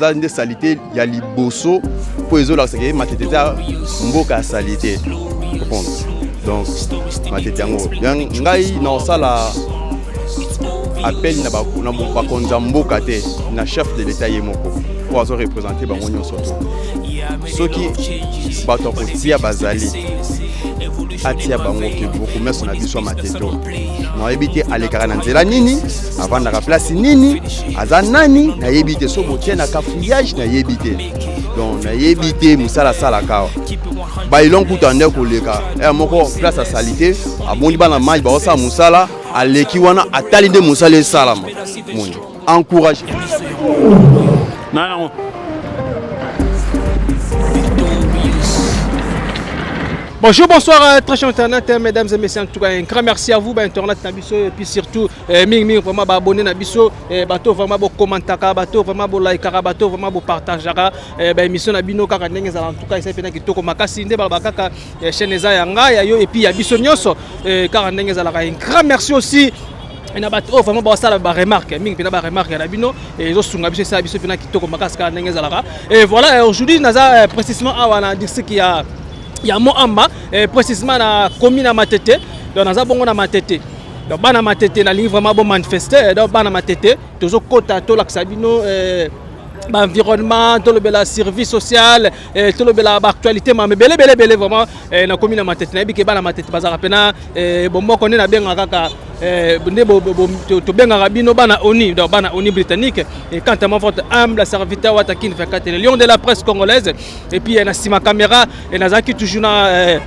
Zande salité ya liboso po ezola seke matete za mboka salité. Comprendre. Donc matete yango ngai na osala appel na ba konza mboka te na chef de l'état yemoko pour azo représenter bango nyonso to. Soki bato kotia bazali atia bango ke beaucoup mais na biso mateto. Na yebite alekara na nzela nini avant na place nini aza nani na yebite so botia na cafouillage na yebite. Donc na yebite musala sala kawa. Ba ilon kutande koleka moko place à salité aboni bana match ba osa musala aleki wana atali nde musala salama. Moni encourage. Non. Bonjour, bonsoir, très cher internet, mesdames et messieurs. En tout cas, un grand merci à vous, internet Nabiso, et puis surtout, Ming, vraiment, abonné Nabiso, bateau vraiment, commenter, bateau vraiment, like, bateau vraiment, partager, émission Nabino, car en tout cas, il s'est fait que Makasi, Ndebaka, chaîne Zayanga, et puis Abiso Nyoso, car en un grand merci aussi. Et nabato vraiment ba sala ba remarque mingi pena ba remarque na bino et zo sunga biso sa biso pena kitoko makasi ka ndenge zalaka et voilà aujourd'hui naza précisément awana district qui a Moamba précisément na commune à Matete donc naza bongo na Matete donc bana Matete na ligne vraiment bon manifester donc bana Matete tozo kota to la sabino environnement, tout le service social, tout le actualité, mais belé vraiment na commune à Matete na biki bana Matete bazara pena bon mo connaît na benga kaka to benga rabino bana ONI donc bana ONI britannique et quant à votre humble serviteur Watakin Fakate le lion de la presse congolaise et puis na sima caméra et nazaki toujours na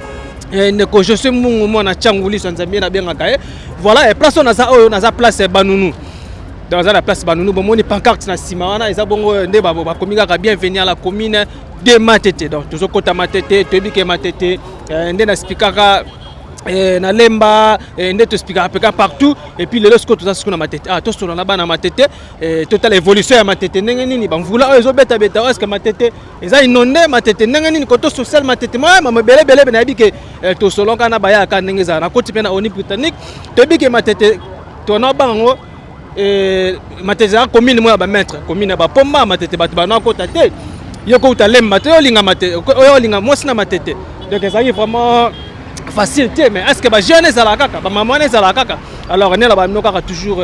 je suis moi na Tchanguli sanzambi na benga kae voilà et place on a za place Banounou dans la place Banounou bon mon pancarte na sima wana eza bongo nde ba komika ka bienvenue à la commune de Matete donc toujours kota Matete to bike Matete nde na speaker na lemba nde to speaker apeka partout et puis le lorsque tout ça ce qu'on a Matete to solo na bana Matete total évolution ya Matete ndenge nini bamvula ezo beta est-ce que Matete eza inondé Matete ndenge nini koto social Matete moi belé na bike to solo kana baya ka ndenge za na koti pena ONI britannique to bike Matete to na bango Matete a commune moi ba maître commune ba pomba Matete ba na kota te yoko utalemba te olinga Matete olinga mosina Matete donc ça est vraiment facilité mais est-ce que ba jeune ezala kaka ba maman ezala kaka alors ne la ba mnoka toujours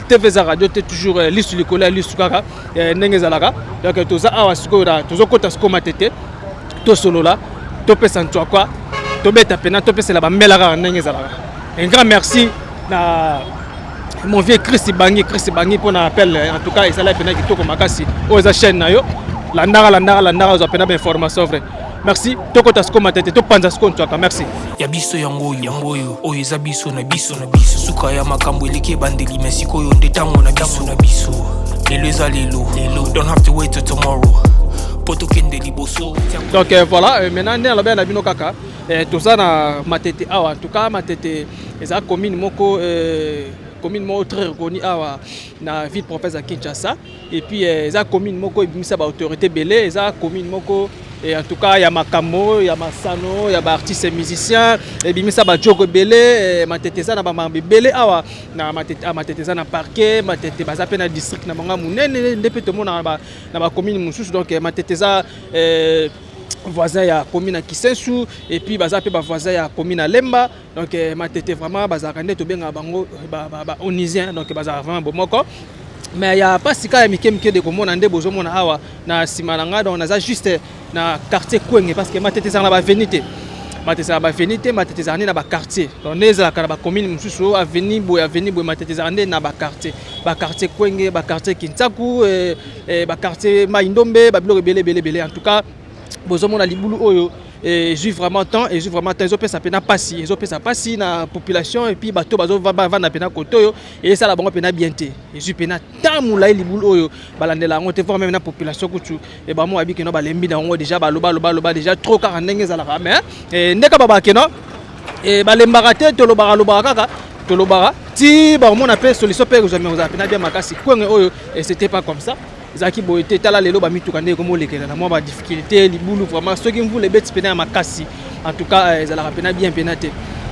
TV za radio te toujours lisu likola lisu kaka ndenge ezala kaka donc to za awa sikola to zo kota siko Matete to solo là to pesa ntwa kwa to beta pena to pesa la ba melaka ndenge ezala un grand merci na mon vieux Chris Bangi pour un appel en tout cas il s'allait peine qui toko makasi aux chaîne na yo landara za pena information vrai merci toko tasko Matete to panza sko ntwaka merci ya biso yango oyo eza biso na biso suka ya makambo eleke bandeli merci koyo ndetango na biso lelo eza lelo don't have to wait till tomorrow poto kende liboso donc voilà maintenant ndela ba na bino kaka tout ça na Matete awa en tout cas Matete eza commune moko commune très reconnue à la ville province à Kinshasa et puis eza commune moko ebimisa ba autorité belé eza commune moko et en tout cas il y a Makamo il y a Masano il y a ba artistes musiciens ebimisa ba jogo belé Matete za na ba mambe belé awa na Matete za na parquet Matete baza pe na district na manga munene ndepe to mona na ba commune mususu donc Matete za voisin ya commune à Kisensu et puis baza pe ba voisin ya commune à Lemba donc Matete vraiment baza kande to benga bango ba onisien donc baza vraiment bomoko mais il y a pas sika ya mikemike de komona nde bozo mona awa na simalanga donc naza juste na quartier Kwenge parce que Matete za na ba venité Matete za na ba quartier donc neza ka ba commune mususu avenue boy Matete za na ba quartier Kwenge ba quartier Kintaku ba quartier Maindombe ba biloko belé en tout cas bozomona libulu oyo et vraiment temps ils ont fait ça pena passi na population et puis bato bazo va na pena koto et ça la bango pena bienté et pena tamula libulu oyo balandela ngo te voir même na population kutu et ba mo abiki no balembi na ngo déjà baloba déjà trop car ndenge za la mais ndeka baba keno et balembaka te tolobaka kaka tolobaka ti ba mo na pe solution pe jamais vous pena bien makasi kwenge oyo et c'était pas comme ça zaki boité tala lelo ba mituka ndeko mo lekela na mo ba difficulté libulu vraiment ceux qui vous les bêtes pena makasi en tout cas ça la pena bien penate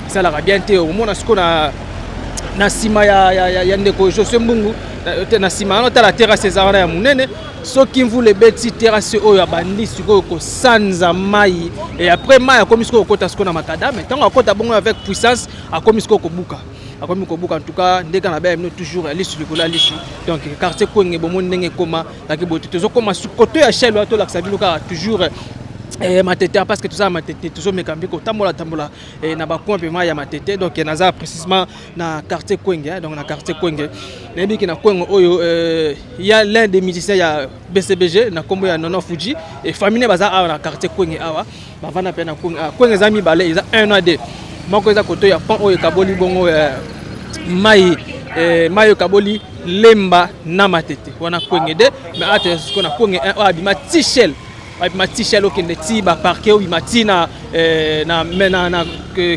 ça la bien te au mona siko na sima ya ndeko José Mbungu na sima no tala terrasse za wana ya munene soki mvule beti terrasse oyo abandi sikoyo kosanza mai et après mai akomi sikoyo kokota sikoyo na makadame ntango akota bongo avec puissance akomi sikoyo kobuka akomi kobuka en tout cas ndeka na baya toujours lisu likolo ya lisu donc quartier Kwenge bomo ndenge koma taki bote tozokoma koto ya shelo ato lakisa bino kaka toujours matete parce que tout ça matete toujours mekambi ko tambola na ba coin pema ya matete donc naza précisément na quartier Kwenge donc na quartier Kwenge nebi ki na Kwenge oyo il y a l'un des musiciens ya BCBG na kombo ya Nono Fuji et famille baza awa na quartier Kwenge awa bavana pe na Kwenge zami balé ils a 1 an de moko eza koto ya pont oyo kaboli bongo mai mayo kaboli lemba na matete wana Kwenge de mais ate ko na Kwenge abima tichel abima tichel okende ti ba parquet obima ti na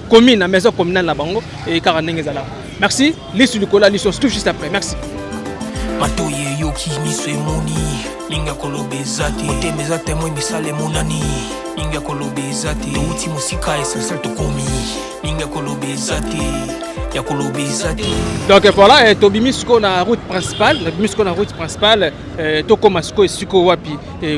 commune na maison communale na bango et kaka ndenge ezala. Merci lisu likola lisu tout juste après. Merci. Matoye yoki miso emoni linga kolobezati otemeza temwe misale monani linga kolobezati uti musika esensel tokomi linga kolobezati ya kolobezati. Donc voilà, tobimi siko na route principale, tobimi siko na route principale, tokoma siko siko wapi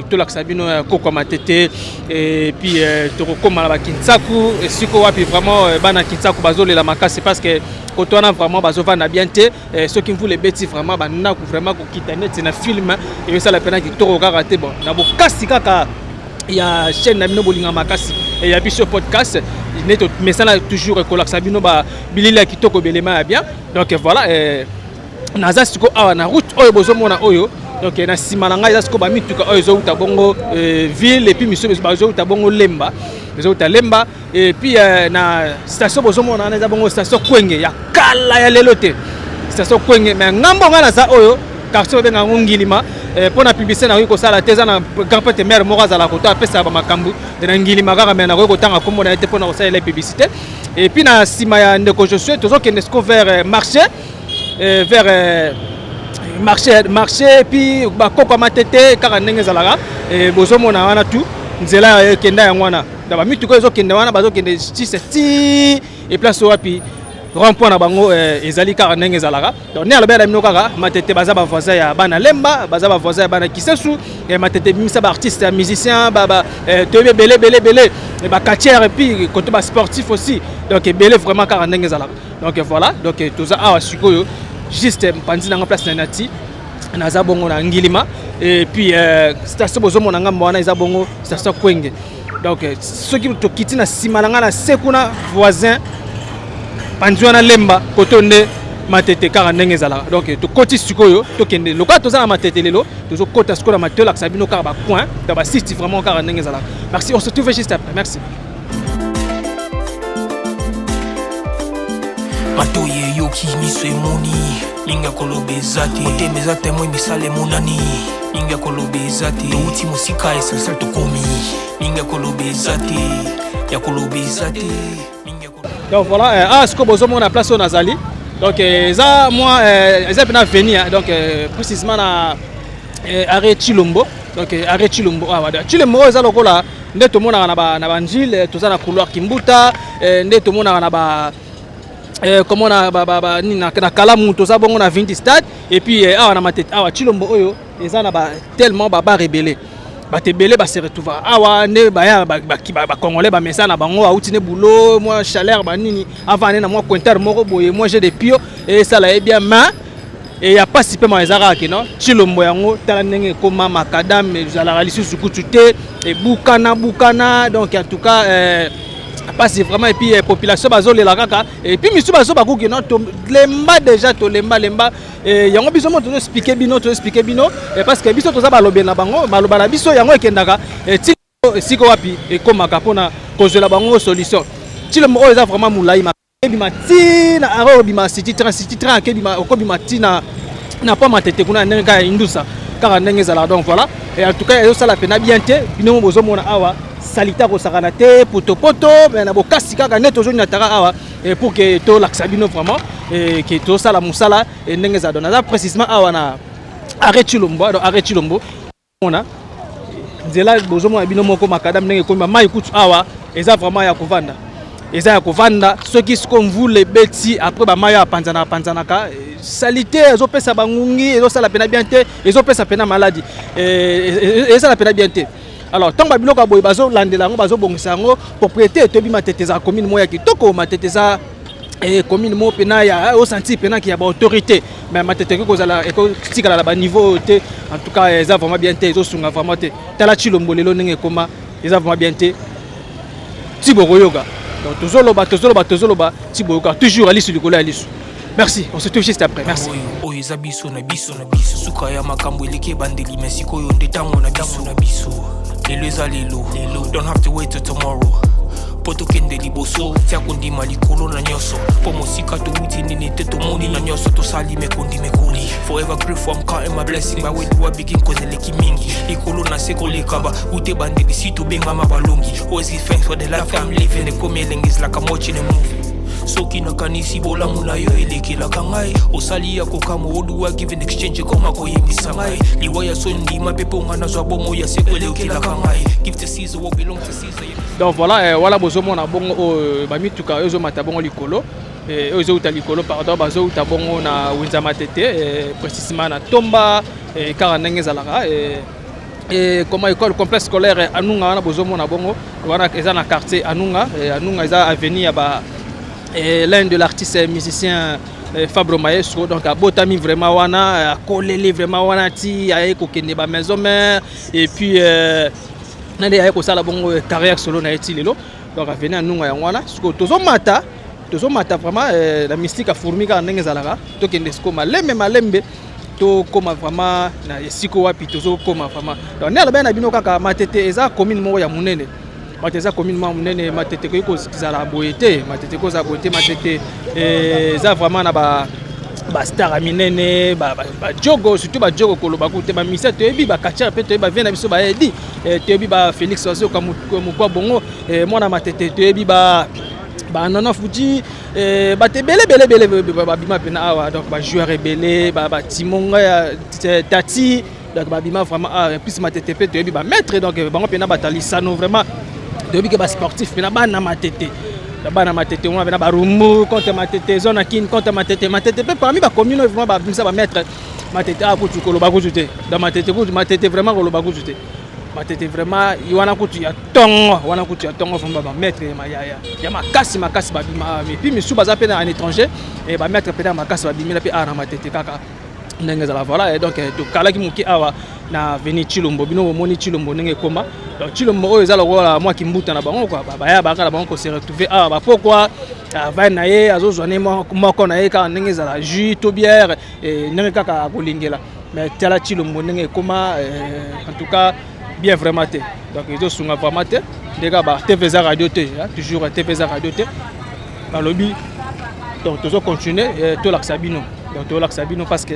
to laksabino koko matete et puis tokoma la Kinsaku siko wapi vraiment bana Kinsaku bazolela makasi parce que quand on a vraiment bazova na bien te ceux qui voulaient bêtis vraiment bana vraiment ko kitane c'est na film et ça la peine qui toro raté bon na bo kasi kaka il y a chaîne Namino Bolinga Makasi et il y a puis ce podcast mais ça là toujours Kolak Sabino ba bilila kitoko belema bien donc voilà naza siko awa na route oyo bozomona oyo donc na sima na ngai za siko ba mituka oyo zo uta bongo ville et puis miso ba zo uta bongo lemba zo uta lemba et puis na station bozomona na za bongo station Kwenge ya kala ya lelote station Kwenge mais ngambo ngana za oyo quartier benga ngilima pour na publicité na ko sala teza na grand pete mère moraza la kota pesa ba makambu de na ngilima kaka mais na ko tanga kombo na été pour na ko sala les publicité et puis na sima ya ndeko je suis toujours que nesco vers marché vers marché puis ba koko matete kaka ndenge zalaka bozomo na wana tout nzela kenda ya ngwana da ba mitu ko ezo kenda wana bazo kende ti et place wapi rond-point na bango ezali kaka ndenge ezalaka donc ne alobela mino kaka matete baza ba voisin ya bana lemba baza ba voisin ya bana kisesu matete bimisa ba artiste ya musicien ba tobe belé ba quartier et puis côté ba sportif aussi donc belé vraiment kaka ndenge ezalaka donc voilà donc toza awa sikoyo juste panzi na place na nati naza bongo na ngilima et puis station bozomo na ngambo wana eza bongo station Kwenge donc ceux qui to kiti na sima na ngana sekuna voisin panzwana lemba kotonde matete kaka ndenge ezalaka donc tokoti sikoyo tokende loka toza na matete lelo tozokota sikoyo na matete lakisa bino kaka ba coin da ba site vraiment kaka ndenge ezalaka. Merci, on se retrouve juste après. Merci. Matoye yoki miso emoni linga kolobezati otemeza temwe misale monani linga kolobezati uti musika esensel tokomi linga kolobezati ya kolobezati. Donc voilà, ce que vous avez la place au Nazali. Donc ça moi ça peut venir donc précisément à arrêt Chilombo. Donc arrêt Chilombo Chilombo ça lokola nde to mona na ba njile to za na couloir Kimbuta nde to mona na ba comment na ni na Kalamu to za bongo na 20 stade et puis awa na matete awa Chilombo oyo eza na ba tellement ba rebelle batebele ba se retrouver awa ne ba congolais ba mesa na bango auti ne boulot moi chaleur ba nini avant na moi compteur moko boye moi j'ai des pio et ça là est bien mais et y a pas si peu ma ezara ki non Chilombo yango tala ndenge koma makadam ezala lisusu kutute et bukana donc en tout cas passe vraiment et puis population bazole la kaka et puis misu bazo bakuki non to lemba déjà to lemba yango biso mo to expliquer bino et parce que biso to za balobe na bango baloba na biso yango ekendaka ti siko wapi e komaka pona kozela bango solution ti le mo eza vraiment mulai ma bima ti na aro bima city train ke bima ko bima ti na pa matete kuna ndenge indusa kaka ndenge zala donc voilà et en tout cas eso sala pena bien te bino bozo mona awa salita ko sakana te poto mais na bokasi kaka neto joni nataka awa et pour que to laksabino vraiment et que to sala musala et ndenge za dona précisément awa na arrêt Chilombo on a nzela bozo mona bino moko makadam ndenge ko mai kutu awa eza vraiment ya kovanda eza ya kovanda soki siko mvula ebeti après bamaya apanzanaka salite ezopesa bangungi ezosala pena bien te ezopesa pena maladie ezala pena bien te. Alors tant babiloko boy bazolandela yango bazobongisa yango propriété etobi matete za commune moya kitoko matete za commune mo pena ya au senti pena ki ya ba autorité mais matete ko kozala eko tikala la ba niveau te en tout cas eza vraiment bien te ezosunga vraiment te tala Chilombo lelo ndenge koma eza vraiment bien te Tiboyoga. Donc tozoloba Tiboyoga toujours ali sur le collet ali. Merci, on se touche juste après. Merci. Oyo zabiso na biso suka ya makambo eleke bandeli merci koyo ndetango na biso. Lelo eza lelo. Don't have to wait till tomorrow. Poto kende liboso tia kondima likolo na nyoso po mosika to wuti nini te to moni na nyoso to sali me kondimekoli forever grateful I'm counting my blessing by when you begin cause eleki mingi likolo na seko lekaba ute bandeli sito benga mabalongi always give thanks for the life I'm living the coming is like I'm watching a movie. Soki na kanisi bola muna yo elekela kangai osali ya kokamo oduwa give in exchange koma koyebisa ngai liwaya sondi mapepo ngana zwa bomo ya sekwelekela kangai give to Caesar what belong to Caesar. Donc voilà bozomo na bongo bamituka ezo matabongo likolo ezo uta likolo pardon bazo uta bongo na winza matete précisément na tomba car ndenge zalaka comme école complexe scolaire Anunga na bozomo na bongo wana eza na quartier Anunga eza avenue ya ba l'un de l'artiste musicien Fabro Maestro donc a botami vraiment wana a collé vraiment wana ti a kokende ba maison mère et puis nande a ko sala bongo carrière solo na eti lelo donc a venu Anunga ya wana siko tozomata vraiment la mystique a fourmi ka ndenge zalaka to kende siko malembe to koma vraiment na siko wapi tozo koma vraiment donc ne alobena bino kaka matete eza commune moko ya munene mateza commune munene matete ko zala boyete matete ko za boyete matete za vraiment na ba star minene ba jogo surtout ba jogo koloba ko te ba misa te bi ba kacha pe te ba vena biso ba edi te bi ba Félix Ozo comme kwa bongo mona matete te bi ba nana fuji ba te bele ba bima pena awa donc ba joueur belé ba timonga ya tati donc ba bima vraiment plus matete pe te bi ba maître donc bango pena batalisano vraiment de bi ke ba sportif pena ba na matete bana matete on va ba rumbu contre matete zone kin contre matete pe parmi ba commune vraiment ba bimisa ba maître matete a kutu koloba kutu dans matete vraiment koloba kutu matete vraiment iwana kutu ya tongo wana kutu ya tongo famba ba maître ya makasi ba bima mais puis misu baza pe en étranger et ba maître pe na makasi ba bimila pe na matete kaka ndenge za voilà et donc to kala ki muki awa na veni Chilombo bino moni Chilombo ndenge koma donc Chilombo oyo za lokola moi kimbuta na bango quoi baya baka na bango ko se retrouver awa ba pourquoi va na ye azozwane moko na ye ka ndenge za la jus to bière et ndenge kaka kolingela mais tala Chilombo ndenge koma en tout cas bien vraiment te donc ils sont vraiment te ndega ba TVZ radio te toujours TVZ radio te dans lobby donc toujours continuer to l'axabino donc to l'axabino parce que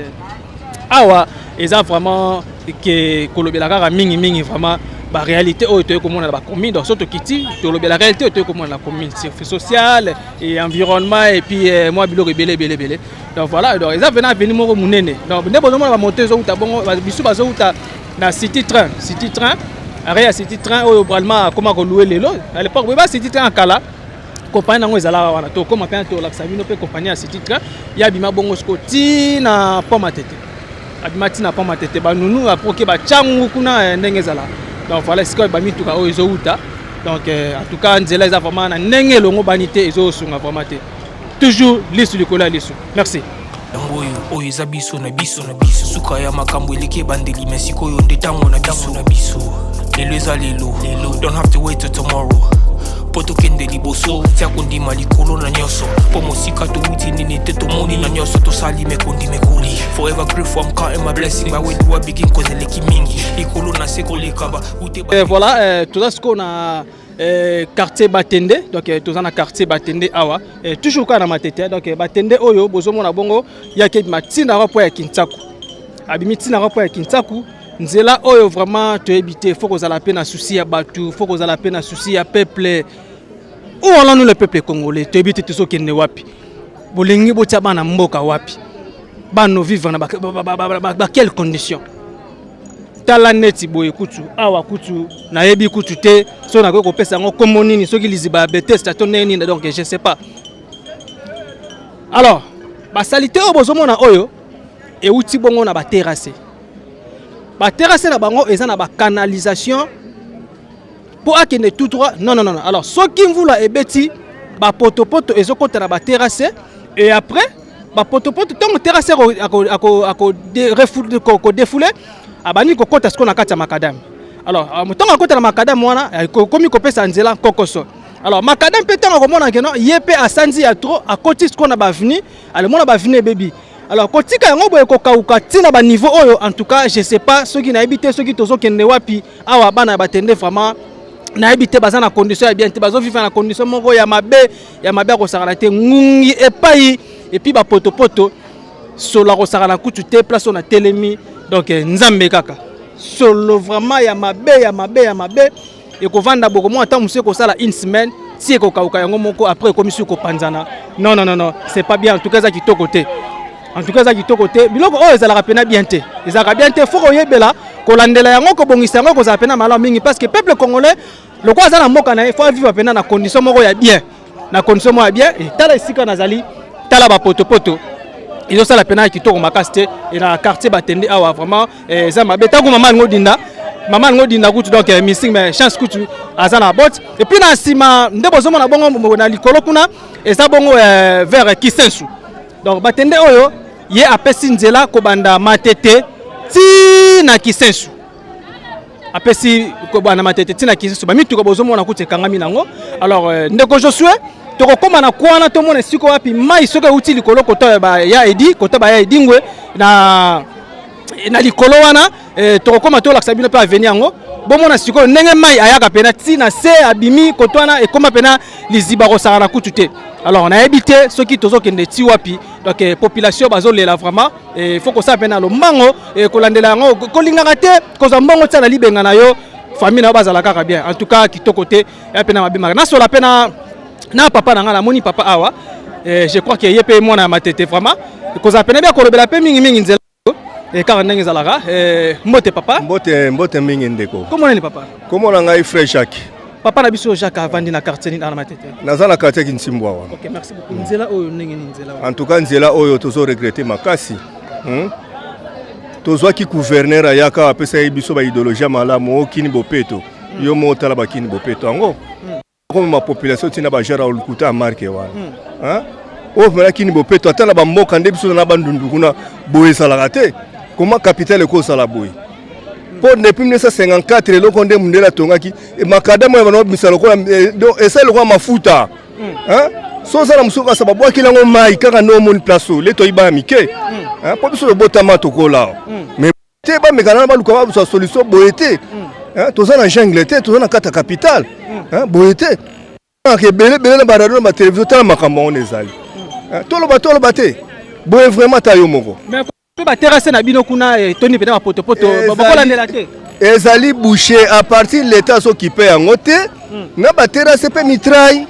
awa eza vraiment que kolobela kaka mingi vraiment ba réalité oyo to komona ba commune donc surtout kiti to lobela réalité to komona la commune c'est social et environnement et puis moi biloko belé donc voilà donc eza venir moko munene donc ne bozo ba monter zo uta bongo bisu bazo uta na city train area city train oyo bralma koma ko louer lelo à l'époque ba city train kala compagnie nango ezala wana to koma pe to l'axabino pe compagnie à city train ya bima bongo skoti na poma tete abimati na poma tete ba nunu aproke ba changu kuna ndenge ezala donc voilà ce que ba mituka oyo ezo uta donc en tout cas nzela eza vraiment na ndenge longo banité ezo sunga vraiment te toujours lisu likola lisu merci. Oyo eza biso na biso suka ya makambo eleke bandeli merci koyo ndetango na biso lelo eza lelo don't have to wait till tomorrow poto kende liboso tia kondima likolo na nyoso po mosika to wuti nini te to moni na nyoso to sali me kondimekoli forever grateful I'm counting my blessing by when you begin cause eleki mingi likolo na seko lekaba ute voilà tout ça ce qu'on a quartier Batende donc tous en quartier Batende awa toujours kana matete donc Batende oyo bozomo na bongo yake matina rapo ya Kintaku abimi tina rapo ya Kintaku nzela oyo vraiment to éviter faut qu'on a la peine à souci ya batu faut qu'on a la peine à souci ya peuple où on nous le peuple congolais to éviter tout ce qui ne wapi bolingi botia bana mboka wapi bano vivre na ba quelles conditions tala neti boye kutu awa kutu na yebi kutu te so na ko pesa ngo kombo nini soki liziba betesta to neni donc je sais pas. Alors ba salité o bozomona oyo e uti bongo na ba terrasse. Ba terrasse na bango eza na ba canalisation pour akene tout droit. Non. Alors soki mvula ebeti ba potopoto ezokota na ba terrasse et après ba potopoto tant terrasse ako défouler abani ko kota sko na kati ya makadam. Alors mutonga kota na makadam wana komi ko pesa nzela kokoso. Alors makadam pe tango komona ke non yepe asanzi ya trop akoti sko na ba vini ale mona ba vini bebi. Alors kotika yango boye ko kauka tina ba niveau oyo en tout cas je sais pas ceux qui na habité ceux qui tozo kende wapi awa bana batende vraiment na habité baza na condition ya bien te bazo vivre na condition moko ya mabe ko sakala te ngungi epai et puis ba potopoto solo ko sakala kutu te place on a telemi donc nzambe kaka solo vraiment ya mabe et ko vanda boko mo ata musie ko sala une semaine si ko kauka yango moko après comme si ko panzana non c'est pas bien en tout cas ça qui to côté biloko oyo ezalaka pena bien te ezalaka bien te faut koyebela kolandela yango ko bongisa yango ko za pena malamu mingi parce que peuple congolais le quoi ça na moka na faut vivre pena na condition moko ya bien et tala esika nazali tala ba poto ils ont ça la pena kitoko makasté et na quartier batende awa vraiment za mabeta ko maman ngodinda kutu donc missing mais chance kutu azana bot et puis na sima ndebo zomo na bongo na likolo kuna eza bongo vers Kisensu donc batende oyo ye apesi nzela ko banda matete ti na Kisensu apesi ko banda matete ti na Kisensu ba mitu ko bozomo na kutu kangami nango alors ndeko Josué toko koma na kwana to mona siko wapi mai soka uti likolo kota ba ya edi kota ba ya edingwe na likolo wana toko koma to laksa bino pa venir yango bomona siko ndenge mai ayaka pena ti na se abimi kotwana e koma pena liziba ko sara kutu te. Alors on a habité ceux qui tozo kende ti wapi donc population bazolela vraiment il faut que ça pena lo mango e kolandela yango kolingaka te ko za mbongo tsana libenga na yo famille na bazala kaka bien en tout cas kitoko te ya pena mabima na so la pena na papa na ngala moni papa awa je crois que yepe mona matete vraiment ko za pena bien ko lobela pe mingi nzela et car ndenge zalaka mbote papa mbote mingi ndeko comment on est papa comment on a frère Jacques papa na biso Jacques avandi na quartier ni na matete naza na quartier Kinsimbwa wa. OK merci beaucoup nzela oyo ndenge ni nzela en tout cas nzela oyo tozo regretter makasi tozo ki gouverneur ayaka apesa biso ba idéologie malamu okini bopeto yo mo tala bakini bopeto ango comme ma population tina ba jara olukuta marque wa o mala kini bopeto atala ba mboka nde biso na bandundu kuna boye salaka te comment capitale ko sala boye pour depuis 1954 le konde mundela tongaki makadamu ya bano bisalo ko esa le ko mafuta so sala musuka sababu akilango mai kaka no mon place le to iba mike po biso le botama to ko la mais te ba mekana ba luka ba solution boyete to za na jungle te to za na kata capitale boyete ke bele na barado na télévision tala makambo on ezali tolo bate boye vraiment tayo moko ba terrasse na bino kuna toni pena potopoto bakola ndela te ezali boucher à partir l'état s'occuper yango te na ba terrasse pe mitraille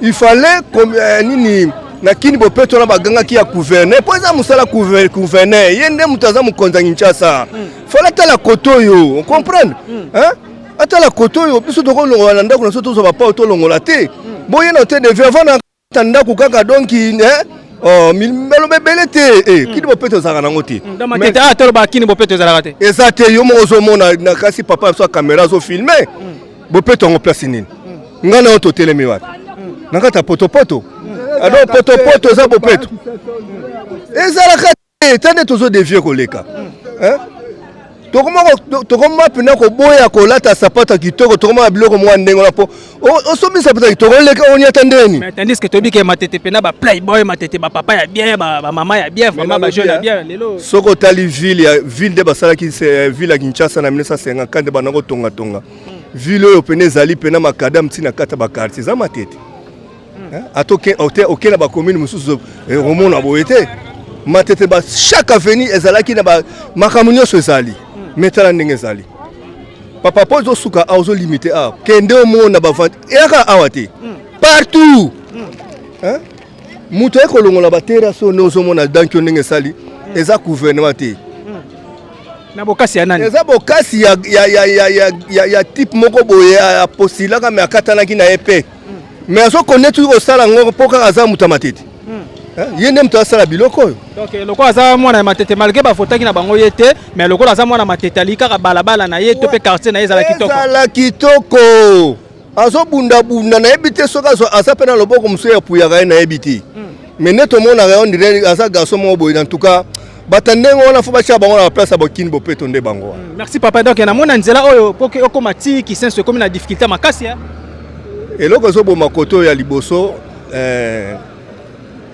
il fallait comme nini na kini bopeto na baganga ki ya gouverneur po za musala gouverneur yende mutaza mukonza Kinshasa fallait tala kotoyo on comprendre atala kotoyo biso to ko longola ndako na so to ba pa to longola te boye na te de vivre na ndako kaka donc oh milmelo bebele te kini bopeto zaka nango te mais ta tolo ba kini bopeto zaka te exacte yo mo ozomona na kasi papa so caméra zo filmer bopeto ngo place nini ngana oto telemi wapi nakata poto ado poto za bopeto ezalaka te tande tozo devie koleka tokoma pena ko boya ko lata sapata kitoko tokoma biloko mwa ndengo na po osomi sapata kitoko leka oni atandeni mais tandis que tobi ke matete pena ba playboy matete ba papa ya bien ba mama ya bien vraiment ba jeune ya bien lelo soko tali ville de basala ki c'est ville ya Kinshasa na 1950 de banako tonga ville oyo pena ezali pena makadam tina kata ba quartier za matete atoke na ba commune mususu romona boyete matete ba chaque avenue ezalaki na ba makamunyo so ezali metala ndenge ezali papa pozo suka azo limiter kende o mona ba vente eka awate partout muto ekolongola ba terrasse no zo mona dankyo ndenge ezali eza gouvernement te Na bokasi ya nani? Eza bokasi ya type moko boye ya posilaka me akatanaki na épée. Mais azo connaître ko sala ngoko poka aza muta matete. Yende muta sala biloko oyo. Donc loko aza mwana matete malgré ba fotaki na bango yete mais loko aza mwana matete alika balabala na ye to pe quartier na ye za kitoko. Sala kitoko. Azo bunda na ebite soka aza pena loboko muso ya puyaka na ebiti. Mais neto mona on dirait aza garçon mo boye en tout cas batandengo on a faut bacha bango na place abokini bopeto nde bango. Merci papa donc na mona nzela oyo poke okomati ki senso comme na difficulté makasi ya. Eloko zo bo makoto ya liboso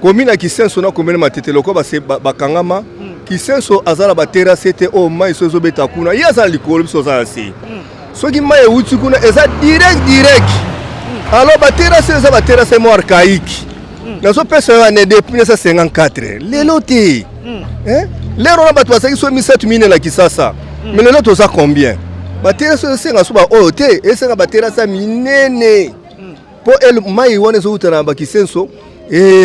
komina kisenso na komena matete loko bakangama kisenso azala baterase te o mai sozo beta kuna ya za likolo biso za asi soki mai uti kuna eza direct alors baterase mo archaïque na so pesa ya ne depuis 1954 lelo te lero na bato basaki so 7000 na kisasa mais lelo to za combien baterase senga so ba o te esenga baterase minene po el mai wone so utana bakisenso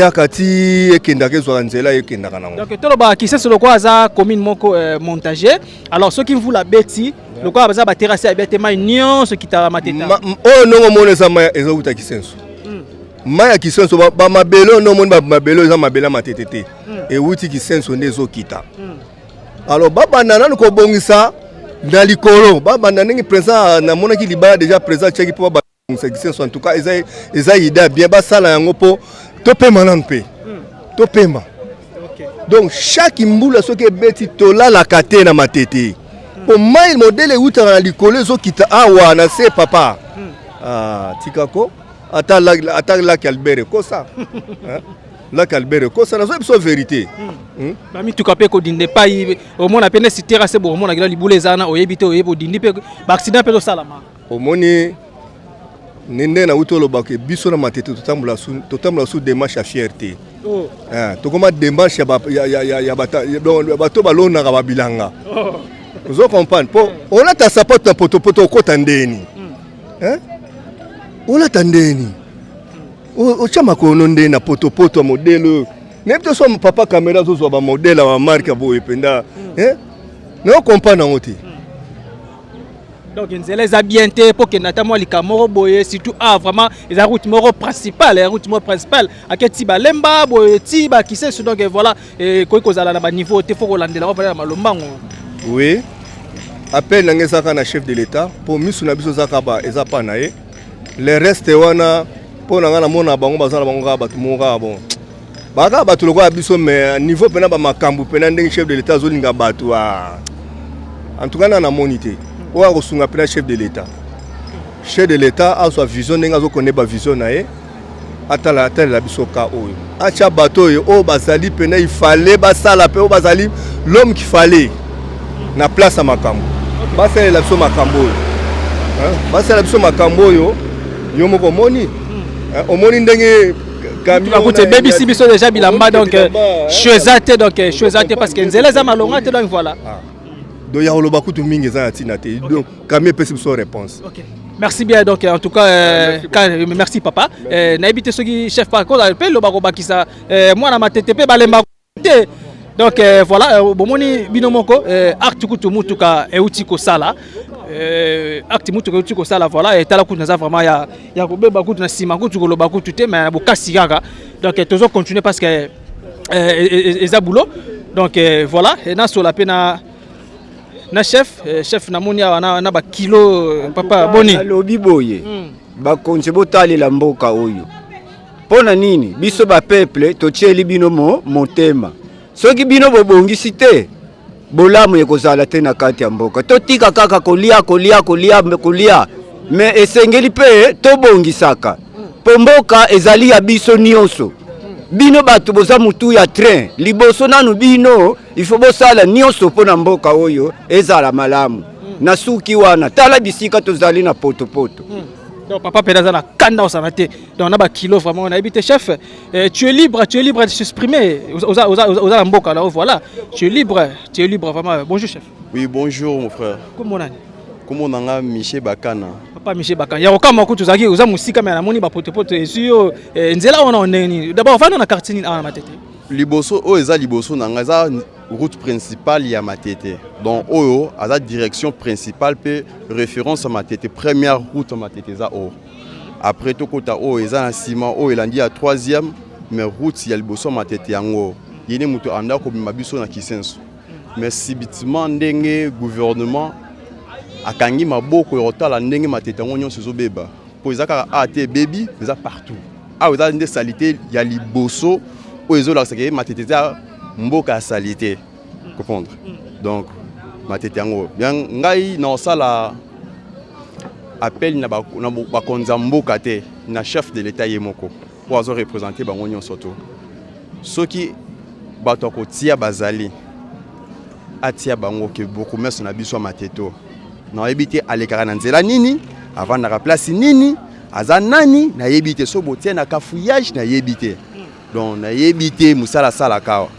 akati ekendaka ezwaka nzela ekendaka nango. Donc toloba kisenso loko aza commune moko montager alors ceux qui vous la beti loko aza ba terrasse ya bete mai nyonso kitala mateta o nongo mona eza mai eza uta kisenso mai ya kisenso ba mabelo no mona ba mabelo eza mabela matete te e uti kisenso nde ezokita alors babanda nanu ko bongisa na likolo babanda ndenge président na monaki libala déjà président cheki po ba kisenso en tout cas eza ida bien basala yango po topema nan pe topema donc chaque mbula soki ebeti tolalaka te na matete po mai modele eutaka na likolo ezokita awa na se papa tikako ata laki albert ekosa laki albert ekosa nazo biso vérité bamituka mpe kodinde epai omona pene sitera se bo omona kila libula eza na oyebi te oyebi odindi mpe baaccident mpe tosalama omoni nende na utolo bake biso na matete totambola sous démarche ya fierté tokoma démarche ya bato balonaka babilanga ozo comprendre po olata sapato na potopoto okota ndeni olata ndeni otia makono ndeni na potopoto ya modele nebi to so papa caméra zozwa bamodele ya bamarke boye penda nao comprendre yango te. Donc nzela eza bien te po kenda ta mwa likamoro boye surtout vraiment eza route moko principale aketi balemba boye ti ba kisenso donc voilà koyi kozala na ba niveau te fo kolandela ko bana malombango. Oui, appel na ngezaka na chef de l'état pour misu na biso zaka ba eza pa na ye le reste wana po na ngana mona bango bazala bango ka batu moka bon baka batu lokwa biso mais niveau pena ba makambu pena ndenge chef de l'état zolinga batu en tout cas na monité ou a reçu un chef de l'État. Chef de l'État a sa vision, n'a pas connaît ba vision nae. Atala la bisoka oyo. Acha bateau o bazali pena il fallait basala pe o bazali l'homme qu'il fallait na place à makambo. Basala la biso makambo. Basala la biso makambo yo moko moni. Omoni ndenge camion écoute baby si biso déjà bilamba donc choisate parce que nzela za malonga te donc voilà. Donc il y a le mingi za tinate donc camion peut se réponse. OK. Merci bien donc en tout cas merci papa. Na ebité soki chef par contre appelle le bakisa moi na matete pe balemba te. Donc voilà bomoni binomoko acte kutu mutuka euti ko sala acte mutuka euti ko sala voilà et tala kutu na vraiment ya ko beba kutu na sima kutu ko loba kutu te mais bokasi kaka. Donc toujours continuer parce que eza boulot. Donc voilà et na so la pena na chef na moni na ba kilo papa boni lobi boye ba konse botali la mboka oyo pona nini biso ba peuple to tieli bino motema soki bino bobongisi te bolamu ekozala te na kati ya mboka to tika kaka kolia mais esengeli pe to bongisaka po mboka ezali ya biso nyonso bino batu boza mutu ya train liboso nanu bino il faut bosala nyonso pona mboka oyo ezala malamu na suki wana tala bisika tozali na poto. Donc papa pedaza na kanda osanate donc na ba kilo vraiment on a habité chef tu es libre de s'exprimer aux la mboka là voilà tu es libre vraiment bonjour chef. Oui bonjour mon frère. Comment on a Comment on a Michel Bakana. Papa Michel Bakana. Ya okama ko tuzaki uza musika mais na moni ba poto esuyo nzela on a ndeni. D'abord va na quartier ni na matete. Liboso o eza liboso na ngaza route principale ya Matete. Donc oyo aza direction principale pe référence à Matete, première route à Matete za o. Après to kota o eza na ciment o elandi ya troisième mais route ya liboso Matete yango. Yene muto anda ko bimabiso na kisenso. Mais subitement ndenge gouvernement akangi maboko yotala ndenge Matete yango nyonso zo beba. Po ezaka ate baby eza partout. Ah eza ndé salité ya liboso o ezola sake Matete za mboka salité. Comprendre. Donc Matete yango bien ngai na sala appel na ba konza mboka te na chef de l'état yemoko pour azo représenter bango nyonso to. Soki bato ko tia bazali atia bango ke beaucoup mais na biso Mateto. Na yebite alekara na nzela nini avant na place nini aza nani na yebite so botia na kafouillage na yebite. Donc na yebite musala sala kawa.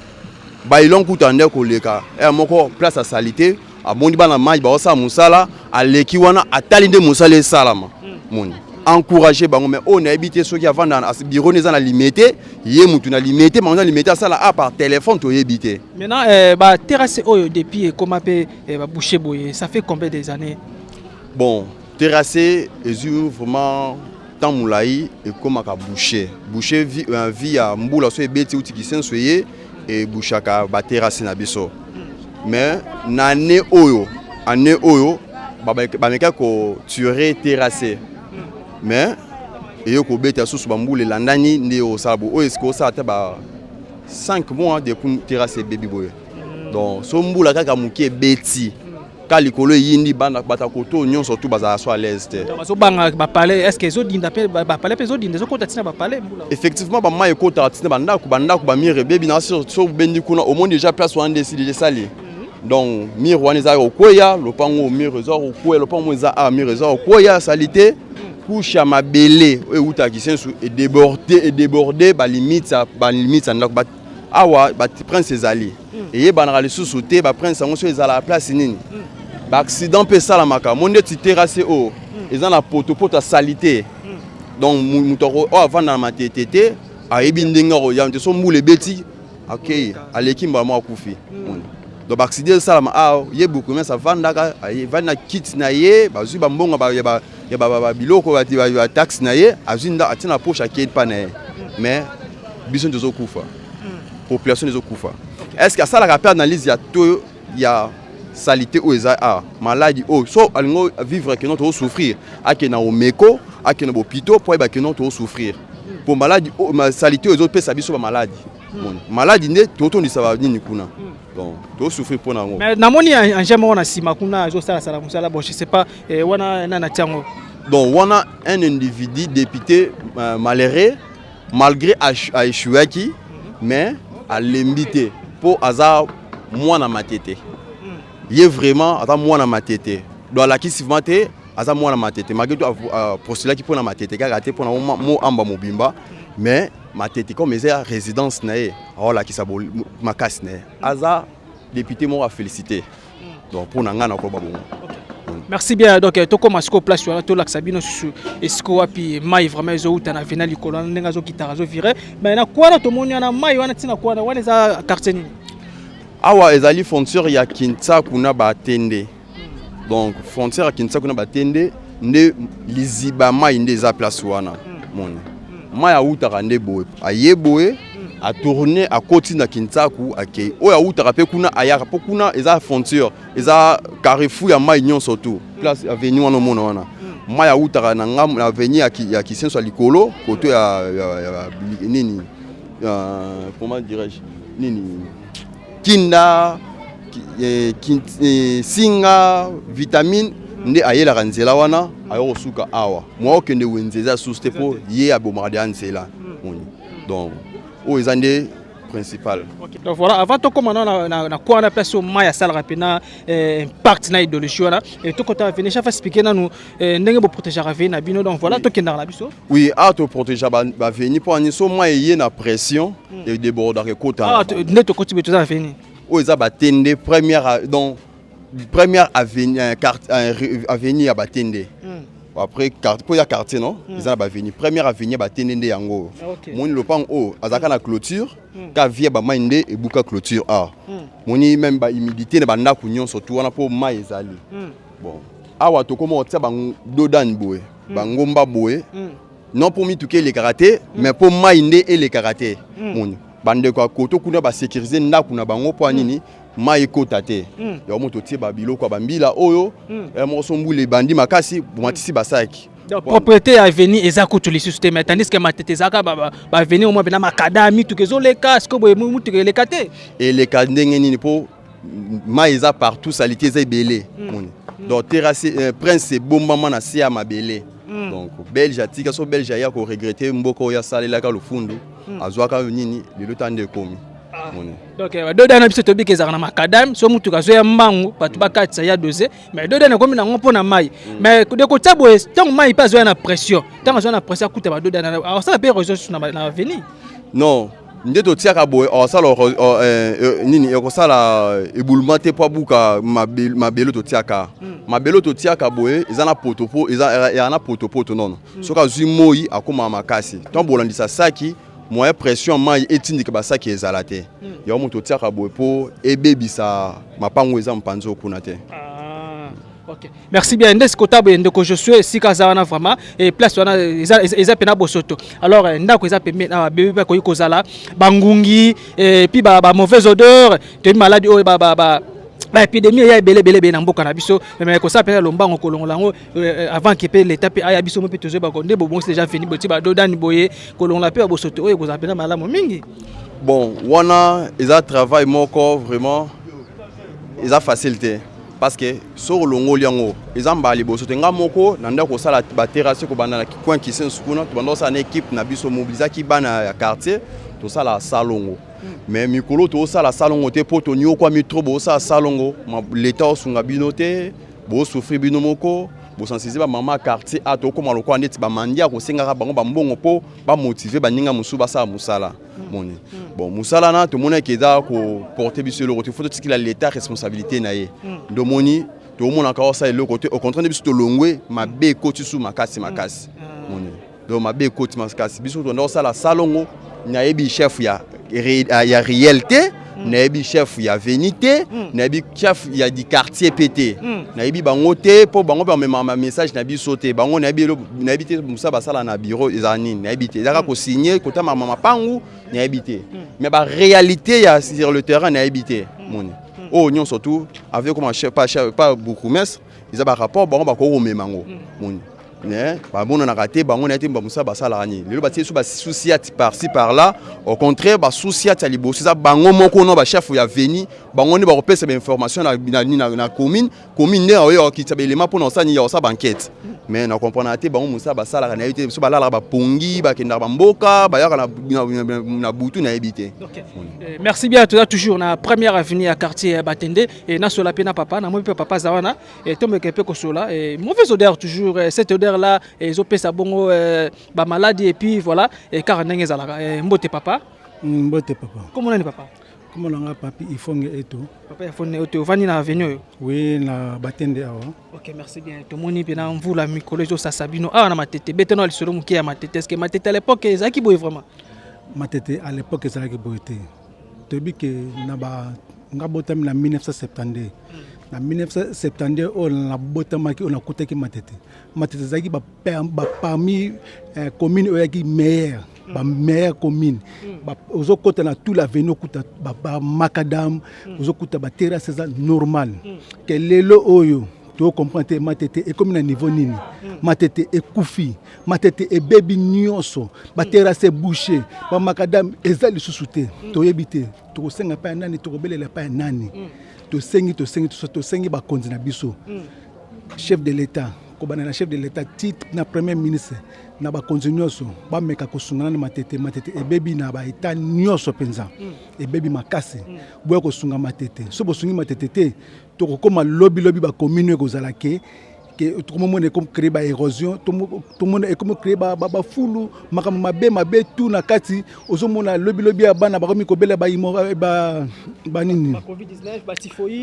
Ba ilon kutande ko leka e moko place à salité a bondi bana mai ba osa musala aleki wana atalinde musala salama moni encourager bango mais on a habité ceux qui avant dans bureau neza na limité yé mutu na limité mais on a limité ça là par téléphone to yebité maintenant ba terrasse oyo depuis comment pe ba boucher boye ça fait combien des années? Bon terrasse ezu vraiment tant moulaï et comment ka boucher vie à mbula so ebeti uti kisensoye et bouchaka ba terrasse na biso mais année oyo ba meka ko tuer terrasse mais et ko beta sous bambule landani ne o sabo o est-ce que ça ta ba 5 mois de terrasse baby boy donc so mbula kaka mukie beti kalikolo yindi bana bata koto nyonso tout baza so à l'aise te so banga ba parler est-ce que zo dinda pe ba parler pe zo dinda zo kota tina ba parler mbula effectivement ba mai kota tina banda ko ba mire baby na so bendi kuna au monde déjà place on décidé de saler. Donc mire eza okoya lopango mire eza okoya lopango eza a mire eza okoya salité couche à mabele e uta kisensu et déborder ba limite na ba awa ba prince ezali et banara le sous-sauté ba prince ngo so eza la place nini ba accident pe sala maka monde ti terrasse o eza na poto salité donc mutoro o avant na Matete a ebindenga ro ya so mbule beti OK aleki mbama akufi. Donc accident ça là yé beaucoup mais ça vandaka vanda kit na yé bazui ba mbonga ba biloko ba tax na yé azinda atina poche aked pa na mais bison de zokufa population de zokufa est-ce que ça la rappel analyse ya to ya salité ou eza maladie o so alingo vivre que notre souffrir akena o meko akena bo pito pour ba que notre souffrir pour maladie ma salité aux autres pesa biso ba maladie maladie ne toto ni ça va nini kuna. Donc, tout souffrir pour nous. Mais namoni en jamais on a sima kuna zo sala sala musala bon je sais pas wana na tiango. Donc on a un individu député malheureux malgré a échoué qui mais à l'invité pour hasard moi na Matete. Il est vraiment à moi na Matete. Donc la qui suivante à moi na Matete malgré tout postulat qui pour na Matete car raté pour na mo amba mobimba mais Matete comme c'est résidence naé alors là qui ça makas naé aza député moi a félicité donc pour nanga na ko babon. Merci bien donc to comme asko place sur to laksabino su esko wapi mai vraiment zo utana final likolo ndenga zo kitara zo viré mais na kwa to monya na mai wana tina kwa wana za quartier nini awa ezali frontière ya Kinsa kuna batende donc frontière ya Kinsa kuna batende nde liziba mai nde za place wana moni maya utaka nde boye ayeboye a tourner à côté na Kinsaku akei oya utaka pe kuna ayaka po kuna eza frontière eza carrefour ya mai nyon surtout place avenue wana mona wana maya utaka na ngam na avenue ya Kisenso likolo koto ya nini comment dirais-je nini kinda singa vitamine nde ayela kanzela wana ayo suka awa moi okende wenzeza suste po ye abomade anzela donc o ezande principal. Donc voilà avant to comme na quoi na place au maya sala rapina impact na idéologie wana et to kota venir chaque expliquer na nous ndenge bo protéger ravine na bino donc voilà to kenda na biso oui a to protéger ba venir pour ni so moi yé na pression et déborder kota ne to koti beto za venir o eza batende première donc première avenue à Batende après pour ya quartier non ils ont avenue première avenue ba tenende yango moni lopang o azaka na clôture ka vie ba mainde e buka clôture moni même ba humidité na banda kunyon surtout wana po mai ezali bon awa to comment tia bang dodan boye bangomba boye non pour mi tuke les karaté mais pour mainde et les karaté moni bande ko koto kuna ba sécuriser ndaku na bango po nini mai kota te ya moto tie ba biloko bambila oyo e mo sombule bandi makasi bomatisi basaki propriété ya venir ezakutu lisusu mais tandis que matete zaka ba venir au moins bena makadami tukezo leka ce que boye mutu ke leka te et les kadenge nini po mai eza partout salité za belé donc terrasse prince bombama na sia mabele donc belge atika so belge ya ko regretter mboko ya salela ka lufundu azwaka nini lelo tande komi donc doda na biso tobi kezaka na makadam so mutu kazo ya mbangu batu bakatisa ya doze mais doda na komi na ngompo na mai mais de ko tabo tant mai pas zo na pression tant zo na pression kuta ba doda na alors ça peut ressource na avenir non ndeto tiaka boy osala nini ekosala éboulement te po buka mabelo to tiaka mabelo to tiaka boy ezana potopo ezana potopoto non soka zui moi akoma makasi tant bolandisa saki moyen pression mai etindi ke basaki ezala te ya moto tiaka boy po ebebisa mapango eza mpanzo kuna te. Ok, merci bien. Ndesi kotabo ndeko je suis si kazawana vraiment et place wana eza pena bosoto. Alors ndako eza pembe na bébé ba koyi kozala bangungi et puis ba mauvaise odeur, de maladie o ba épidémie ya belé na mboka na biso mais ko ça pena lombango kolongolango avant que l'état pe aya biso mo pe tozo ba konde bo bon c'est déjà fini boti ba dodani boye kolongola pe bosoto o ko za pena malamu mingi. Bon, wana eza travail moko vraiment eza facilité. Parce que sur le ngoliango ils ont bali boso tenga moko nanda ko sala ba terrasse ko bana ki coin ki sen sukuna to bando sa na équipe na biso mobiliser ki bana ya quartier to sala salongo mais mikolo to sala salongo te poto nyo kwa mitro bo sa salongo l'état sunga binote bo souffrir bino moko bo sensibiliser ba mama quartier a to ko maloko ndeti ba mandia ko senga bango ba mbongo po ba motiver ba ninga musu ba sa musala moni bon musala na to mona ke da ko porter biso le retour faut que l'état responsabilité na ye do moni to mona ka ça le côté au contraire biso to longwe mabe ko tisu makasi moni do mabe ko tisu makasi biso to ndo sala salongo na yebi chef ya réalité na yebi chef ya venité na yebi chef ya di quartier pété na yebi bango te po bango pe ma message na biso te bango na yebi te musa basala na bureau ezani na yebi te daka ko signer kota mama pangu na yebi te mais ba réalité ya sur le terrain na yebi te moni oh nyon surtout avec comme chef pas beaucoup mais ils a ba rapport bango ba ko memango moni né ba bono na raté bango na été ba musa basala rani lelo ba tie sous ba souci par ci par là au contraire ba souci à libo ça bango moko no ba chef ya veni bango ne ba repesa ba information na commune ne oyo ki tsabe élément pour ça ni ya ça banquette mais na comprendre te bango musa basala na été so ba la ba pongi ba kenda ba mboka ba ya na butu na ebité. Merci bien tout toujours na première avenue à quartier Batende et na sola pena papa na mo papa zawana et tombe kepe ko sola et mauvaise odeur toujours cette odeur là ils ont pesa bongo ba maladie et puis voilà et car ndenge zalaka mbote papa comment on est papa comment on a papi il faut eto papa il faut eto vani na avenue oui na Batende awa. OK merci bien to moni pena mvula mikolo zo sasabino ah na matete beteno lisolo muki ya matete est-ce que matete à l'époque ezaki boy vraiment matete à l'époque ezaki boy te to bi ke na ba ngabotami na 1972 na 1972 on a botamaki on a kutaki matete zaki ba parmi commune oyaki meilleur ba meilleure commune ba ozo kota na tout l'avenue kuta ba makadam ozo kuta ba terrasse normal que lelo oyo to comprendre matete et comme na niveau nini matete e kufi matete e baby nyonso ba terrasse bouché ba makadam ezali susute to yebite to senga pa nani to belela pa nani to sengi ba konzi na biso chef de l'état ko bana na chef de l'état titre na premier ministre na ba konzi nyonso ba meka ko sungana na matete e baby na ba état nyonso penza e baby makase boye ko sunga matete so bo sungi matete te to ko koma lobby ba commune ko zalake que tout le monde est comme créé ba érosion, tout le monde est comme créé ba fulu, mabe tout na kati, ozo mona lobby abana ba komi ko bela ba nini.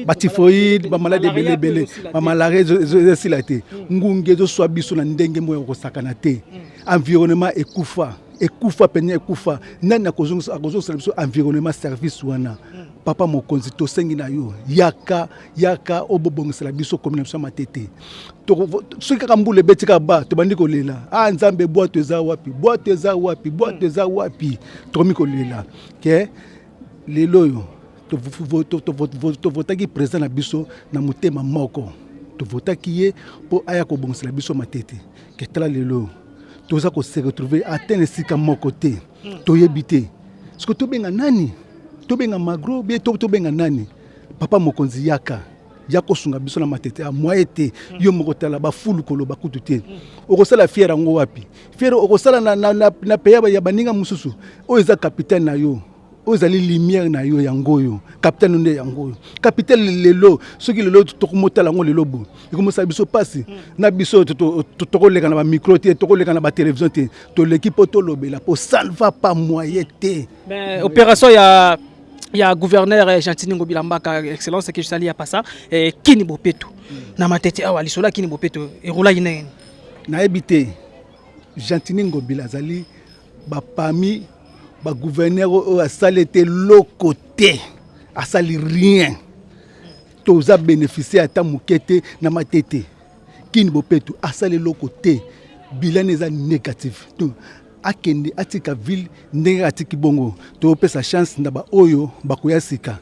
Ba typhoïde, ba maladie belé, ba malaria silate. Ngunge zo swa biso na ndenge moyo ko sakana te. Environnement ekufa penye ekufa. Nani akozo biso environnement service wana. Papa mokonzi to sengi na yo yaka obobongisela biso komina biso matete to soki kaka mbule betika ba to bandi kolela nzambe boîte eza wapi tomi kolela ke lelo yo to votaki président na biso na motema moko to votaki ye po aya kobongisela biso matete ke tala lelo toza ko se retrouver atteindre sika moko te to yebite parce que to benga nani tobenga magro be tobenga nani papa mokonzi yaka sunga biso na matete a moyete yo mokotala ba fulu koloba kutu te okosala fiera ngo wapi fiera okosala na peya ya baninga mususu o eza capitaine na yo o ezali lumière na yo yangoyo capitaine nde yangoyo capitaine lelo soki lelo tokomotala ngo lelo bo ikomosa biso pasi na biso tokoleka na ba micro te tokoleka na ba télévision te to l'équipe to lobela po ça ne va pas moyete mais opération il y a gouverneur Gentini Ngobilambaka excellence que je salue à passer Kini Bopeto na matete awa lisola Kini Bopeto et roula ine na ebité Gentini Ngobilazali ba parmi ba gouverneur a salé lokoté a sali rien toza bénéficier ata mukete na matete Kini Bopeto a salé lokoté bilan eza négatif tout akende atika ville ndenge atiki bongo to pesa chance na ba oyo bakoya sika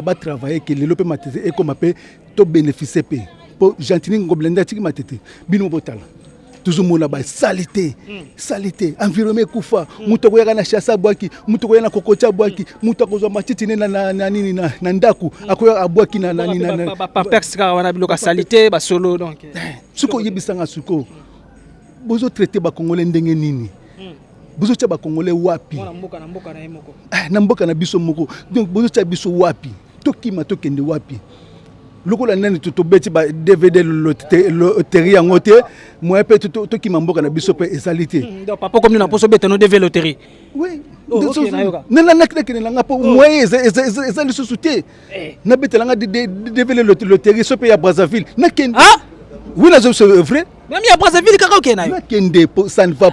ba travailler que lelo pe matete e comme pe to bénéficier pe po Gentini Ngobilanda atiki matete bino botala toujours mona ba salité environnement kufa muto koyaka na chassa bwaki muto koyana kokota bwaki muto kozwa matiti na nini na ndaku akoya abwaki na nini na pa perska wana biloka salité ba solo donc suko yebisanga suko bozo traité ba congolais ndenge nini bozo tia ba congolais wapi na mboka na biso moko donc bozo tia biso wapi tokima tokende wapi lokola nani to beti ba DVD loterie yango te moi pe tokima mboka na biso pe ezalité donc papa comme na poso beta no DVD loterie oui na nga po moi ezali sous-souté na betela nga DVD loterie so pe ya Brazzaville na ken oui, c'est vrai. Même il y a Brazzaville, ça ne va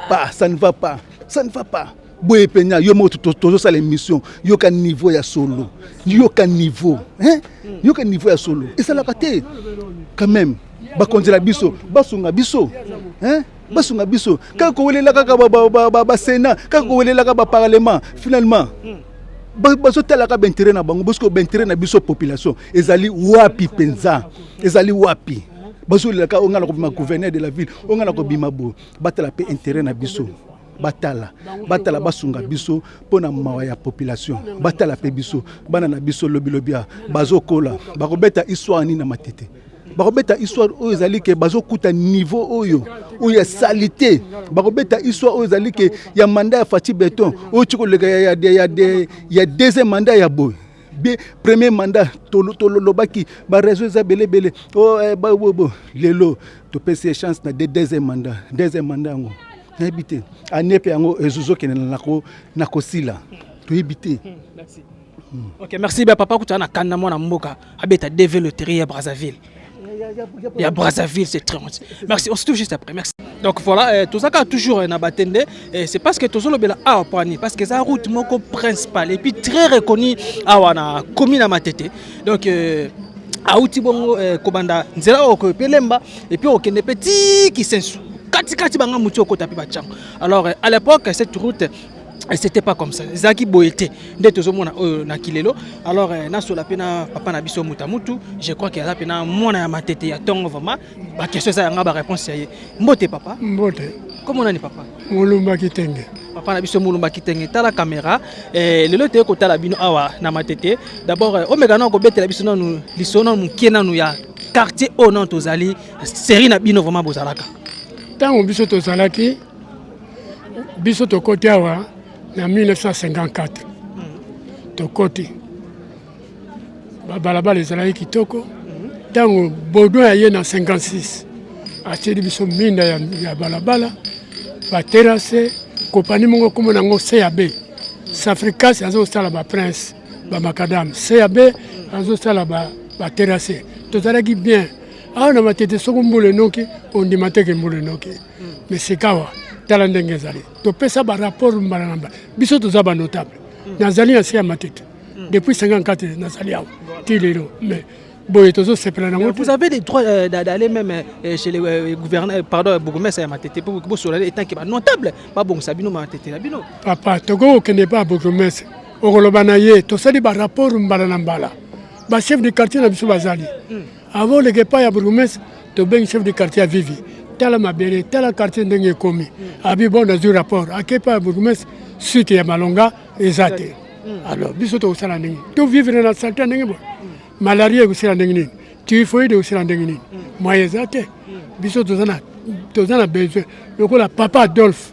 pas. Boye penya, yo mo to ça l'émission, yo ka niveau ya solo. Yo ka niveau ya solo. Et ça la raté. Quand même, ba konzela biso, basunga biso. Basunga biso. Ka ko welela ka ba Sénat, ka ko welela ka ba parlement, finalement. Bazo tala ka intérêt na bango, parce que intérêt na biso population, ezali wapi penza. Ezali wapi. Bazuli la on a le gouverneur de la ville, on a le bimabo, batala pe intérêt na biso, batala basunga biso pour na mawaya population, batala pe biso, bana na biso lobia, bazo kola, bakobeta histoire ni na matete. Bakobeta histoire oyo ezali ke bazo kuta niveau oyo ya salité, bakobeta histoire oyo ezali ke ya mandat ya Fati Beton, oyo tiko ya deuxième mandat ya boy. Premier mandat tolobaki ba réseau za belé lelo to pese chance na deuxième mandat ngo na habité anepe yango ezuzo kenela na kosila to habité. Merci. OK, merci ba papa kutana kanna mona mboka abeta DV loterie ya Brazzaville. Il y a Brazzaville, c'est très bon. Merci, on se touche juste après. Merci. Donc voilà, tout ça qui a toujours un abatende, c'est parce que tout ça le parce que c'est route moko principale et puis très reconnu à wana commune à Matete. Donc à outi bongo kobanda nzela oko pelemba et puis okende petit qui sensu. Kati banga mutu ko tapi bachang. Alors à l'époque cette route c'était pas comme ça. Zaki boete nde tozomona na kilelo. Alors na sola pena papa na biso mutamutu, je crois que la pena mona ya Matete ya tongo vraiment. Ba question ça nga ba réponse ya mbote papa. Mbote. Comment on dit papa? Mulumba Kitenge. Papa na biso mulumba Kitenge ta la caméra lelo te ko tala bino awa na Matete. D'abord omega na ko betela biso nanu lisono mukena nu ya quartier au nom tozali série na bino vraiment bozalaka. Tango biso tozalaki biso to côté awa en 1954, Tokoti. Balabala ezalaki kitoko, Tango Baudouin aye na 56. Ateli biso minda ya balabala. Ba terrasse compagnie mongo comme nango CAB. Safricas azo sala ba prince ba macadam. CAB azo sala ba terrasse. Tozalaki bien. Ah na matete soko mbule noki on dit mateke mbule noki. Mais c'est kawa tala ndenge ezali. To pesa ba rapport mbalamba. Biso toza ba notable. Nazali asia matete. Depuis 54 nazali awa. Tilelo mais vous avez le droit d'aller même chez les gouverneurs, pardon, bourgmestre à Matete pour que vous soyez étant qui est notable. Pas bon, Sabino Matete Labino. Papa, Togo qui n'est pas bourgmestre. Au Rolobanaye, tu sais des rapports Mbalanambala. Ba chef de quartier na biso bazali. Avant le pas ya bourgmestre, to ben chef de quartier à Vivi. Tel mabere, tel quartier ndenge komi. Abi bon dans un rapport. A kepa bourgmestre suite ya Malonga ezate. Alors, biso to sala ndenge. To vivre dans santé ndenge bon. Malaria aussi la ndenge typhoïde aussi la ndenge moyen zate biso tozana besoin lokola papa Adolphe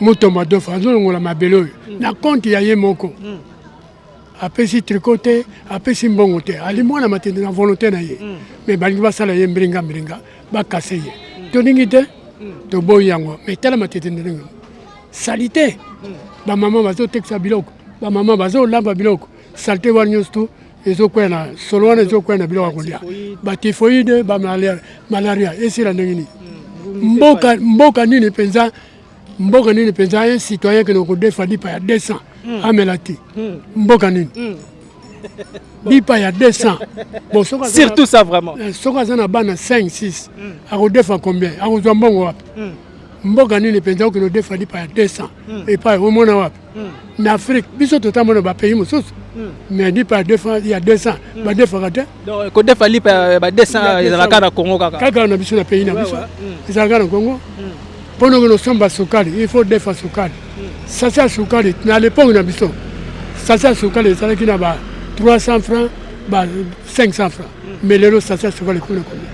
Mutombo Adolphe azolongola mabelo na compte ya ye moko apesi tricoté apesi mbongo te ali mwana matende na volonté na ye mais balingi basala ye mbringa bakase ye toningi te toboyi yango mais tala matete ndenge salité ba maman bazotekisa biloko ba maman bazolamba biloko saleté wa nyonso tu ezokwena solwana ezokwena biloko kolia ba typhoïde ba malaria esila ndenge mboka nini penza un citoyen que nous défend lipa ya 200 amelati mboka nini lipa ya 200 bon surtout ça vraiment soka zana bana 5 6 akodefa combien akozwa mbongo wapi mboka nini penza que nous défend lipa ya 200 et pas au mona wapi na Afrique biso totamona ba pays mosusu mais dit pas il y a 200 ba defa kata donc ko defa lipa ba 200 ezalaka na Congo kaka na biso na pays na biso ezalaka na Congo pono que nous sommes sukali il faut defa sukali sasa sukali na l'époque na biso sasa sukali ezalaki na ba 300 francs ba 500 francs mais lelo sasa sukali kuna combien?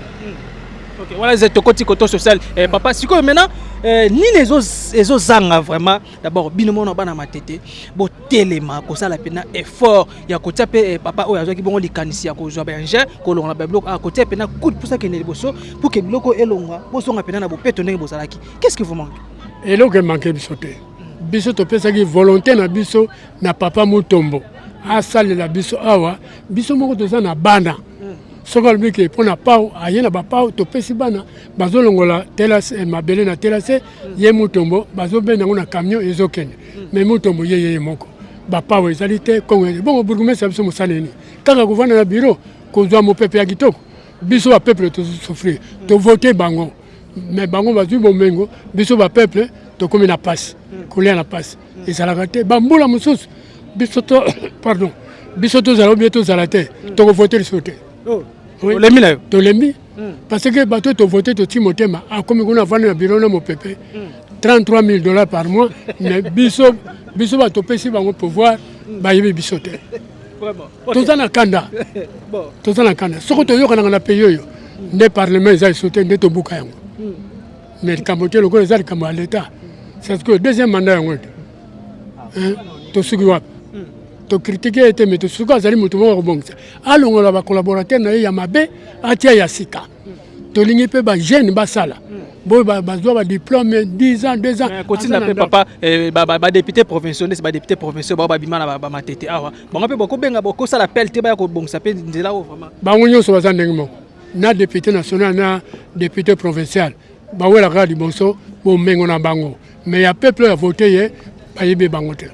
Ok, voilà c'est le côté social. Papa, si quoi maintenant, ni les autres zanga vraiment. D'abord, binomo na bana matete, bo telema, ko ça la pena effort. Ya ko taper papa o ya zo ki bon likanisi ya ko zo ba nje, ko longa ba bloc a ko taper na coup pour ça que ne boso, pour que bloko elonga, boso nga pena na bo peto ndenge bosalaki. Qu'est-ce qui vous manque? Et là que manque bisoté. Bisoto pesa ki volonté na biso na papa Mutombo. A sale la biso awa, biso moko to za na bana. Sokal biki pona pau ayena ba pau to pesi bana bazolongola telas mabele na telase ye Mutombo bazobe na camion ezokende mais Mutombo ye moko ba pau ezalité kongo bon bourgmestre biso musaleni kaka kuvana na bureau kozwa mo pepe ya kitoko biso ba peuple to souffrir to voter bango mais bango bazui bomengo biso ba peuple to komi na passe kolia na passe ezalaka te bambula mususu biso to pardon biso to zalo bieto zalate to voter sote. Oh, oui. Tolembi. Parce que bateau to voté to Timotema a comme on a vendu un bureau na mo pépé $33 000 par mois mais biso bateau pesi bango pouvoir ba yebi bisote. Vraiment. Tozana kanda. Bon. Tozana kanda. Soko to yoka na pays yo. Ne parlement za sote ne to buka yango. Mais kamote loko za kamo à l'état. C'est que deuxième mandat yango. Hein? To sugi wapi. To critiquer était mais to suka zali mutu mo bonza alongola ba collaborateur na ya mabe atia ya sika to lingi pe ba jeune ba sala bo ba zo ba diplôme 10 ans 2 ans continue après papa ba député provincial c'est ba député provincial ba bimana ba matete awa bon pe boko benga boko sala pelte ba ko bongsa pe nzela o vraiment ba ngonyo so bazande ngimo na député national na député provincial ba wela ga di bonso bo mengo na bango mais ya peuple a voté ye ba yebe bango te.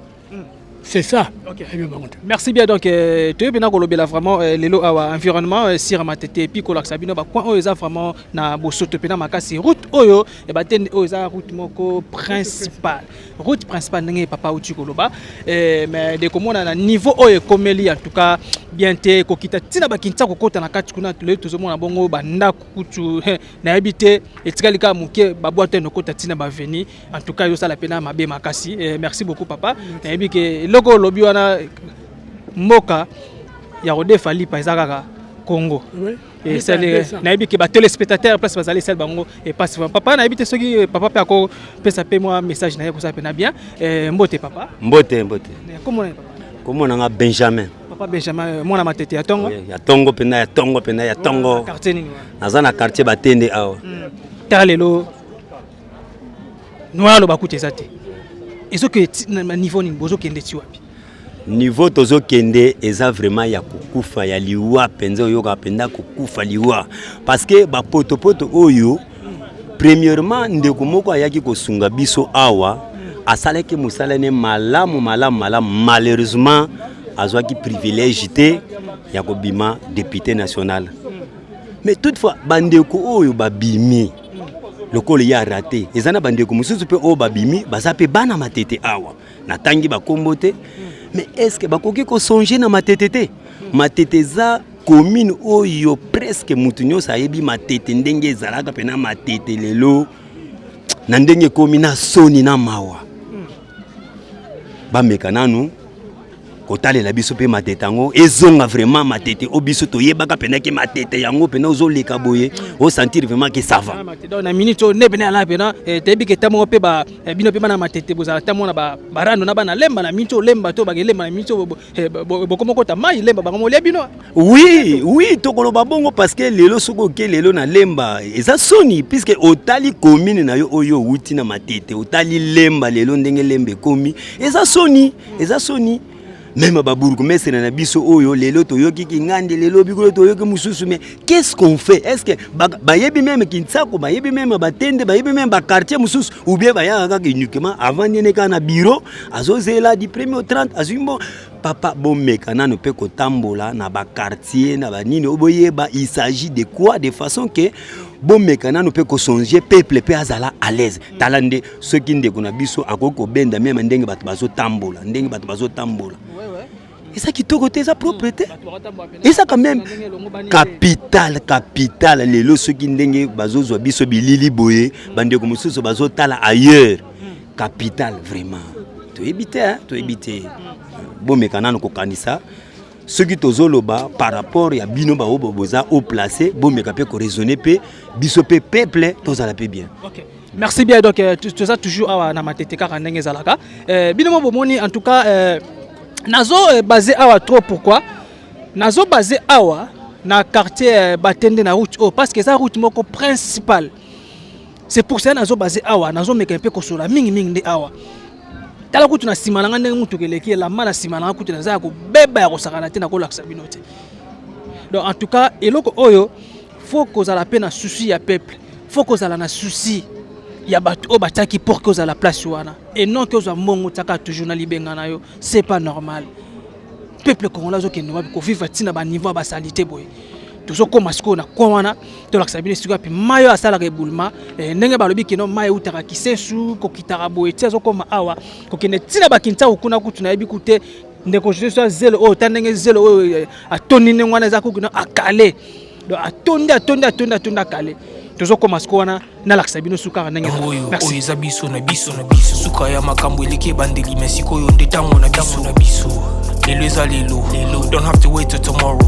C'est ça. Okay. Merci bien. Donc, tu es bien vraiment les lots environnement, si ramatete et puis sabino ba point oyo vraiment na bosoto pena makasi route oyo et ba ten oyo route moko principale. Route principale ndenge papa uti koloba mais de comment na niveau oyo komeli en tout cas bien te kokita tina ba kinta kokota na kati kuna le tozomona bongo ba ndako kutu na habité et tikalika muke ba boite no kota tina ba veni en tout cas yo sala pena mabe makasi. Merci beaucoup papa. Na habité loko lobi wana mboka ya rodefa lipa ezaka Congo. Et c'est na yebi ke ba téléspectateurs place bazali sel bango et passe papa na yebi te soki papa pe ako pesa pe moi message na ye ko ça pe na bien mbote papa mbote comment on est papa comment on a Benjamin Papa Benjamin mwana matete ya tongo. Ya tongo pena ya tongo pena ya tongo. Quartier nini? Naza na quartier Batende awa. Talelo. Noir lo bakute zate. Ezo que niveau ni bozo kende ti wapi? Niveau tozo kende eza vraiment ya kukufa ya liwa penza oyo ka penda kukufa liwa parce que ba poto oyo premièrement ndeko moko ayaki kosunga biso awa asalaki musalane malamu malheureusement azwaki privilège te ya kobima député national mais toutefois bandeko oyo babimi lokolo ya raté ezana bandeko mususu pe o babimi baza pe bana matete awa natangi bakombo te mais est-ce que bakoki ko songer na matete te matete za commune oyo presque mutu nyonso ayebi matete ndenge ezalaka pe na matete lelo na ndenge komi na soni na mawa bameka nanu kotalela biso pe matete yango ezonga vraiment matete o biso toyebaka pena ke matete yango pena ozoleka boye o sentir vraiment que ça va na minute o ne bena ala pena tebi ke tamo pe ba bino pe bana matete bozala tamo na ba barando na bana lemba na minute o lemba to bagelemba na minute bokomo kota mai lemba bango lia bino. Oui tokoloba bongo parce que lelo soko ke lelo na lemba eza soni puisque otali commune na yo oyo wuti na matete otali lemba lelo ndenge lembe komi eza soni même baburgu mestre na biso oyo lelo toyoki kingande lelo bikolo toyoki mususu mais qu'est-ce qu'on fait? Est-ce que bayebi même Kintsako bayebi même Batende bayebi même ba quartier mususu ou bien bayaka uniquement avant nene kana bureau azozela du 1er au 30 azimbo papa bomeka nano pe kotambola na ba quartier na ba nini oboyeba il s'agit de quoi de façon que bomeka nano pe ko songer peuple pe azala à l'aise talande ceux qui ndeko na biso akoko benda même ndenge bato bazo tambola et ça qui te côté sa propriété et ça quand même capital les ceux qui ndenge bazo zo biso bilili boye bande ko mususu bazo tala ailleurs capital vraiment to éviter bon mécanano ko kanisa ceux qui tozoloba par rapport ya bino ba oboza au placé bon mécapé ko raisonner pe biso pe peuple tozala pe bien. OK. Merci bien donc tout ça toujours awa na matete kaka ndenge zalaka bino mo bomoni en tout cas nazo basé awa trop pourquoi nazo basé awa na quartier Batende na route parce que ça route moko principale c'est pour ça nazo basé awa nazo meka un peu ko sola mingi de awa tala kutu na simana ngande mutu keleki la mala simana kutu na za ko beba ya ko sakana te na ko laksa binote donc en tout cas eloko oyo faut que za la peine na souci ya peuple faut que za la na souci ya bato o bataki pour que za la place wana et non que za mongo taka toujours na libenga na yo c'est pas normal peuple congolais zo kendo ko vivre tina ba niveau ba salité boy tozo koma siko na kwana to laksa bino siko pe mayo asala ke bulma ndenge balobi kino mayo utaka kisesu ko kitara boy tzo koma awa ko kende tina ba kinta ukuna kutu na yebi kute ndeko jesu zelo o tandenge zelo o atoni ngwana za kukuna akale do atonda kale tozo koma siko wana na laksa bino suka ndenge merci oyo zabiso na biso suka ya makambo eleke bandeli merci koyo ndetango na biso lelo ezalelo don't have to wait till tomorrow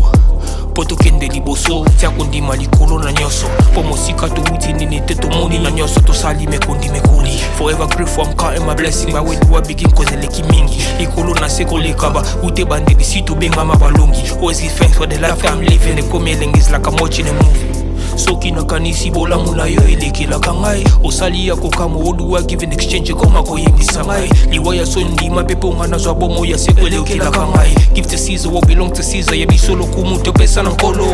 poto kende liboso tia kondima likolo na nyoso po mosika to wuti nini te to moni na nyoso to sali mekondi mekoli forever grateful I'm counting my blessing by when you begin cause eleki mingi likolo na seko lekaba ute bandeli sito benga mabalongi always give thanks for the life I'm living the coming is like I'm watching a movie soki na kanisi bola mula yo elekela kangai osali ya kokamo oduwa given exchange koma koyembisa ngai liwaya sondi mapepo ngana zwa bomo ya sekwelekela kangai give to Caesar what belong to Caesar ya bisolo kumuto pesa na nkolo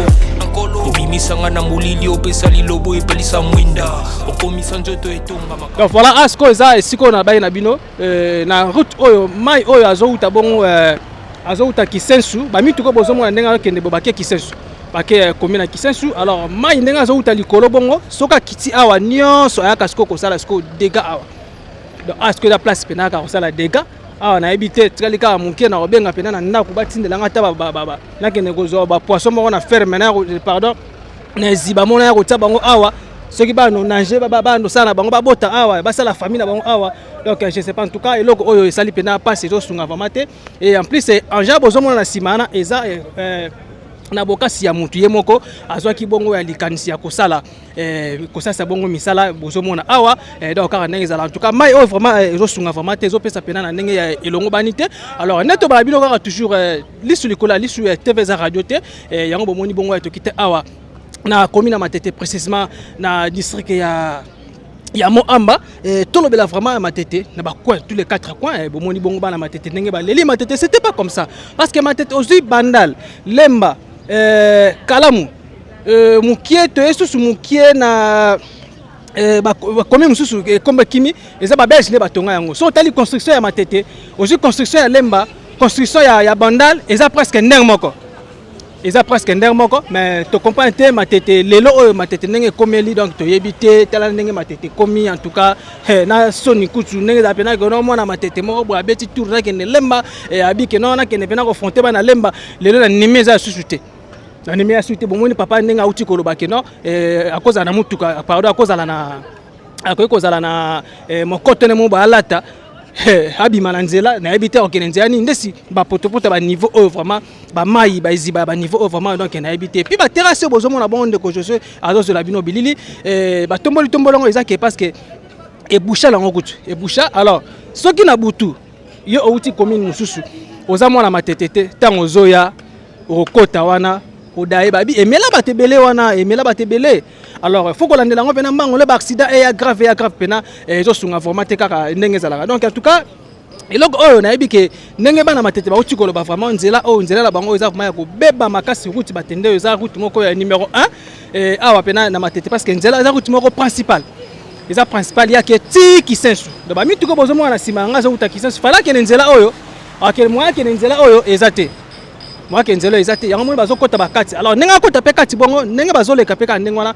obimisa ngana mulili opesa lilobo epelisa mwinda okomisa njoto etonga maka donc voilà asko eza esiko na baye na bino na route oyo mai oyo azouta bongo azouta Kisensu ba mituko bozomona ndenga kende bobake Kisensu bake commune na Kisensu alors mai ndenga azouta likolo bongo soka kiti awa nyonso ayaka siko ko sala siko dégâts awa donc asko la place penaka ko sala dégâts awa na ebité tralika monke na obenga pena na ndako batindela ngata ba na kende gozo ba poisson moko na ferme na pardon na ziba mona ya ko tsa bango awa ceux qui ba no nager ba no sana bango ba bota awa ba sala famille na bango awa donc je sais pas en tout cas eloko oyo sali pena passe zo sunga vraiment te et en plus en jabo zo mona na simana eza na bokasi ya mutu ye moko azwaki bongo ya likanisi ya kosala kosasa bongo misala bozomona awa donc kaka ndenge ezala en tout cas mai oyo vraiment ezosunga vraiment te ezopesa pena na ndenge ya elongo bani te alors neto bala bino kaka toujours lisu likola lisu ya TV za radio te yango bomoni bongo ya tokite awa na commune ya Matete précisément na district ya Moamba tolobela vraiment Matete na ba coin tous les 4 coins bomoni bongo bana Matete ndenge ba leli Matete c'était pas comme ça parce que Matete aussi Bandal Lemba Kalamu mukie to esusu mukie na comme mususu comme kimi eza ba belge ne batonga yango so tali construction ya Matete aussi construction ya Lemba construction ya Bandal eza presque ndenge moko eza presque ndenge moko mais to comprendre te Matete lelo oyo Matete ndenge komeli donc to yebite tala ndenge Matete komi en tout cas na soni kutu ndenge za pena ko no mona Matete moko bo abeti tour na kene Lemba abike no na kene pena ko fonte ba na Lemba lelo na nimeza susute na nimeza susute bomoni papa ndenge auti ko lobake no akoza na mutuka pardon akoza na akokozala na mokoto ne mo ba alata abima na nzela na ebite okene nzela ndesi ba potopoto ba niveau oyo vraiment ba mai ba iziba ba niveau oyo vraiment donc na ebite puis ba terrasse bozomona bon de ko Josué azozo la bino bilili ba tomboli tombolongo ezake parce que e boucha lango kutu e boucha alors soki na butu yo outi commune mususu ozamona Matete tango zoya okota wana odaye babi emela batebele wana emela batebele alors faut que landela ngo pena mbango le accident et grave pena ezosunga vraiment te kaka ndenge zalaka donc en tout cas eloko oyo na yebi ke ndenge bana Matete ba uti koloba vraiment nzela oyo nzela la bango eza vraiment ya kobeba makasi route batende eza route moko ya numéro 1 awa pena na Matete parce que nzela eza route moko principal eza principal ya ke ti kisensu donc ba mituko bozomo na sima nga zo uta kisensu fala ke nzela oyo akele moya ke nzela oyo ezate moi kenzelo ezate yango moni bazokota bakati alors nenga kota pe kati bongo nenga bazoleka pe ka ndenge wana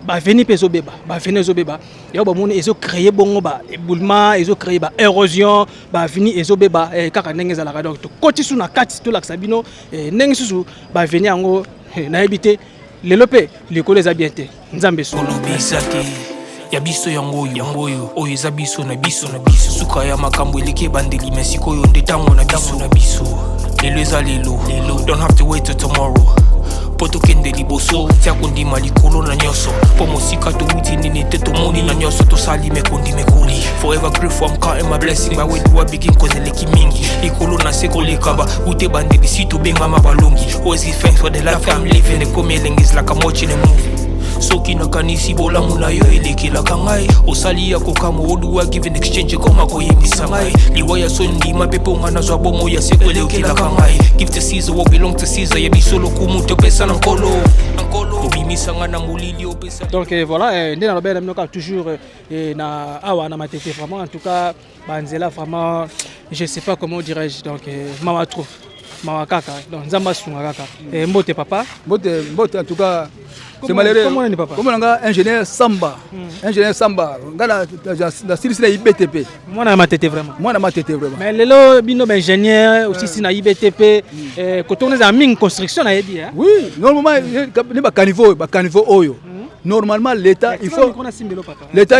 ba veni pe zobeba ba veni zobeba yo ba moni ezo créer bongo ba éboulement ezo créer ba érosion ba veni ezobeba kaka ndenge zalaka donc to koti su na kati to laksa bino ndenge susu ba veni yango na ebité lelo pe likolo eza bien te nzambe so lobisaki ya biso yango oyo eza biso na biso suka ya makambo eleki bandeli mesiko oyo ndetango na biso lelo eza lelo don't have to wait till tomorrow poto kende liboso tia kondima likolo na nyoso po mosika to wuti nini te tomoni na nyoso tosali mekoli forever grateful I'm counting my blessing by when you are begin cause eleki mingi likolo na seko lekaba ute bandeli si to benga mabalongi always give thanks for the life I'm living the coming is like I'm watching a movie soki nakanisi bolamu na yo elekelaka ngai osali ya kokamo oduwa give in exchange koma koyebisa ngai liwa ya sondima pepe onga nazwa bomo ya seko elekelaka ngai give to Caesar what belong to Caesar ya bisolo kumu topesa na nkolo obimisanga na molili opesa donc voilà ndena lobela minoka toujours na awa na Matete vraiment en tout cas banzela vraiment je sais pas comment dirais-je donc mawa trop mawa kaka donc nzamba sunga kaka mbote papa mbote en tout cas c'est malheureux. Comment on a ingénieur Samba, ingénieur Samba, la série c'est IBTP. Moi na Matete vraiment. Moi na Matete vraiment. Mais lelo bino ingénieur aussi si na IBTP quand on est en mine construction na yebi hein. Oui, normalement les ba caniveau oyo. Normalement l'État il faut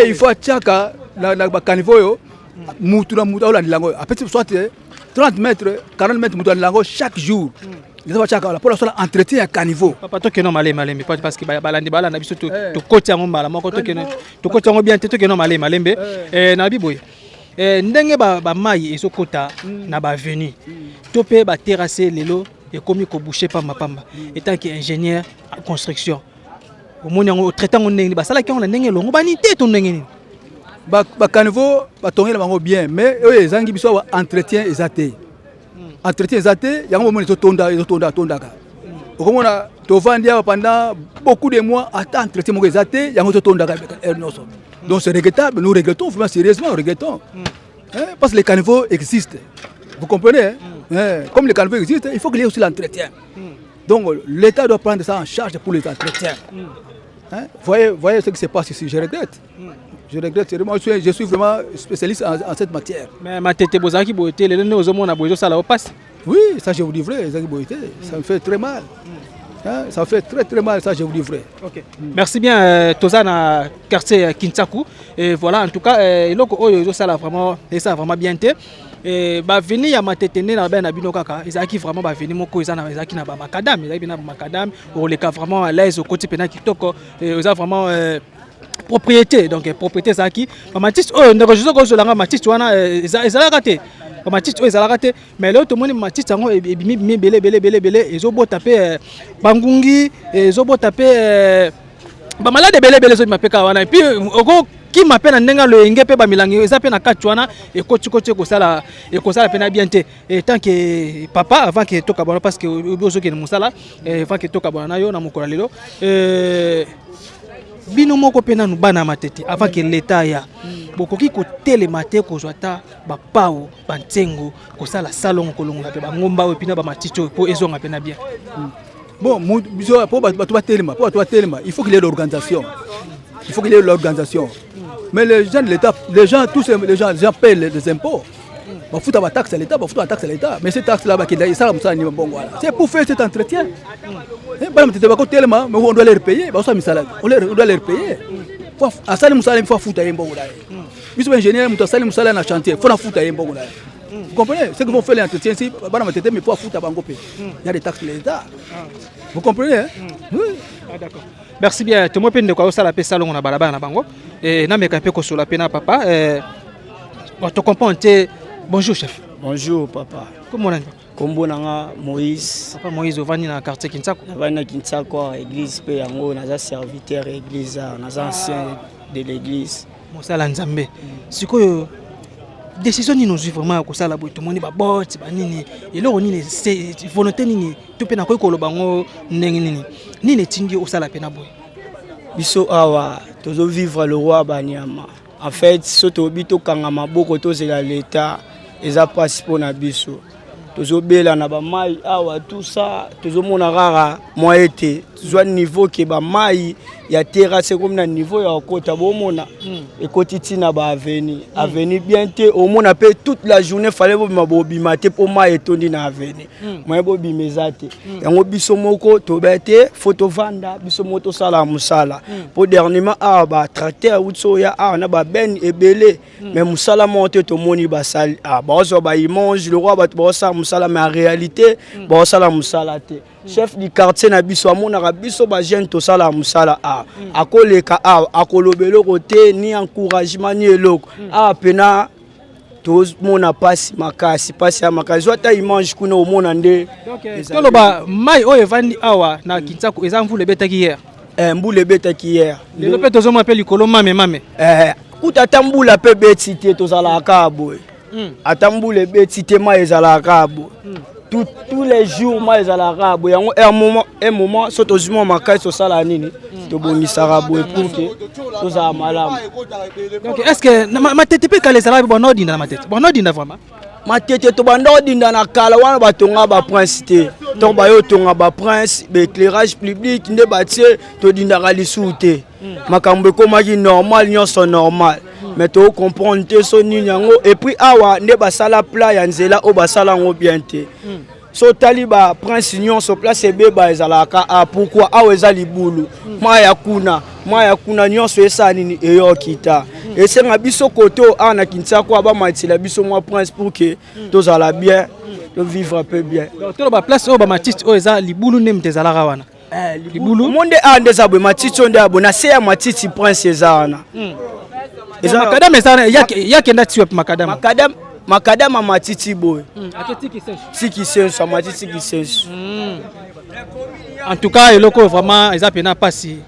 il faut chaka la ba caniveau yo mutu na mutu la lango. Après soit 30 mètres, 40 mètres mutu la lango chaque jour. Les gens pour la entretien à caniveau. Papa to keno malé parce que balandi bala na biso to koti yango mbala moko to keno to koti yango bien te to keno malé malembe na biboye ndenge ba mai ezokota na ba venu to pe ba terrasser lelo et komi ko boucher pamba étant que ingénieur en construction au moni yango traitant ndenge ba sala ki on ndenge longo bani te to ndenge ni ba caniveau ba tongela bango bien mais eux ezangi biso entretien ezate entretien ezate yango momoni tonda ka okomona tovandi pendant beaucoup de mois attend entretien moko ezate yango tonda ka donc c'est regrettable nous regrettons vraiment sérieusement regrettons parce que les caniveaux existent vous comprenez comme les caniveaux existent il faut qu'il y ait aussi l'entretien donc l'État doit prendre ça en charge pour les entretiens voyez ce qui se passe ici je regrette je suis vraiment spécialiste en cette matière. Mais Matete bozaki boité les nous omona bozo sala passe. Oui, ça je vous dis vrai, ça me fait très mal. Ça fait très mal, ça je vous dis vrai. OK. Merci bien Tozana quartier Kinsaku et voilà en tout cas eloko oyo sala vraiment et ça vraiment bien té. ba venir ya matetene na ba na bino kaka ezaki vraiment ba venir moko ezana ezaki na ba macadam ezaki na ba macadam pour les cas vraiment à l'aise au côté pena kitoko eza vraiment propriété donc propriété zaki ba matiste oh ndeko jozo ko solanga matiste wana ezala raté ba matiste oh ezala raté mais là tout le monde matiste yango ebimi belé ezobota pe bangungi ezobota pe ba malade belé zo mapeka wana et puis oko qui m'appelle ndenga le ngepé ba milangi eza pe na katwana et koti ko sala pena bien te et tant que papa avant que toka bona parce que ozo ke musala avant que toka bona yo na mokola lelo bino moko pena nu bana matete avant que l'état ya bokoki ko télématé ko zwata ba pao ba ntengo ko sala salon ko longa pe ba ngomba we pina ba maticho po ezonga pena bien. Bon, pour il faut qu'il y ait l'organisation. Il faut qu'il y ait l'organisation. Mais les gens de l'État, les gens paient les impôts. On fout la taxe à l'État, on fout la taxe à l'État. Mais cette taxe-là, c'est pour faire cet entretien. Mais on doit les repayer. On doit les repayer. Il faut foutre un bon. Les ingénieurs, ils font un chantier. Il faut foutre un bon. Vous comprenez? Ce que vont faire l'entretien ici, mais pour foutre à Bangopé. Il y a des taxes de l'État. Vous comprenez? Oui. Ah, d'accord. Merci bien. Tout le monde peut ça la paix salon na balaba na bango. Et na meka pe ko sur la pena papa. Tu comprends? Bonjour chef. Bonjour papa. Comment on a? Kombo nanga Moïse. Papa Moïse ovani na quartier Kintsako. Ovani na Kintsako église pe yango naza serviteur église naza ancien de l'église. Mosala Nzambe. Sikoyo décision ni nous vraiment ko sala boy tout monde ba bot ba nini eloko nini volonté nini to pe na ko koloba ngo ndenge nini nini tingi o sala pe na boy biso awa tozo vivre le roi Banyama en fait soto bito kanga maboko to zela l'état eza principal na biso tozo bela na ba mai awa tout ça tozo mona rara moi été zo niveau ke ba mai ya terrasse comme na niveau ya kota bomona et kotiti na ba avenir bien te au mona pe toute la journée fallait bobi maté pour mai etondi na avenir moi bobi mezate yango biso moko to bete photo vanda biso moto sala musala pour dernièrement ba tracteur utso ya na ba ben ebele mais musala monte to moni ba sal ba zo ba image le roi ba sa musala mais en réalité ba sala musala te chef du quartier na biso amona biso ba jeune to sala musala akoleka akolobelo côté ni encouragement ni eloko pena to mona passe makasi ya makasi wata image kuna omona nde toloba mai oyo evandi awa na Kintsako eza mvule betaki hier mbule betaki hier le pe tozo m'appelle likolo mame utata mbula pe betite to sala kaboy atambule betite mai ezala kabo tous les jours moi les alara boyango un moment soto zuma makasi sala nini to bongisara boy pour que to za malamu. Donc est-ce que ma tête peut caler ça bon ordre dans ma tête bon ordre vraiment ma tête to bando ordre na kala wana batonga ba prince te to ba yo tonga ba prince éclairage public nde batie to dindaka lisute makambo ko maki normal nyonso normal mais to comprendre te so nini yango et puis awa nde basala plat ya nzela o basala ngo bien te so taliba prince nyonso place beba ezalaka pourquoi awa eza libulu maya kuna nyonso esa nini eyokita esenga biso koto na Kintsako aba matila biso moi prince pour que tozala bien to vivre un peu bien to ba place o ba matiste o eza libulu nem tezalaka wana libulu monde ndeza bwe matiti nde abona se ya matiti prince ezana eza makadam ezana yake ndati yo makadam matiti boy tiki senso matiti ki senso en tout cas eloko vraiment eza pena pasi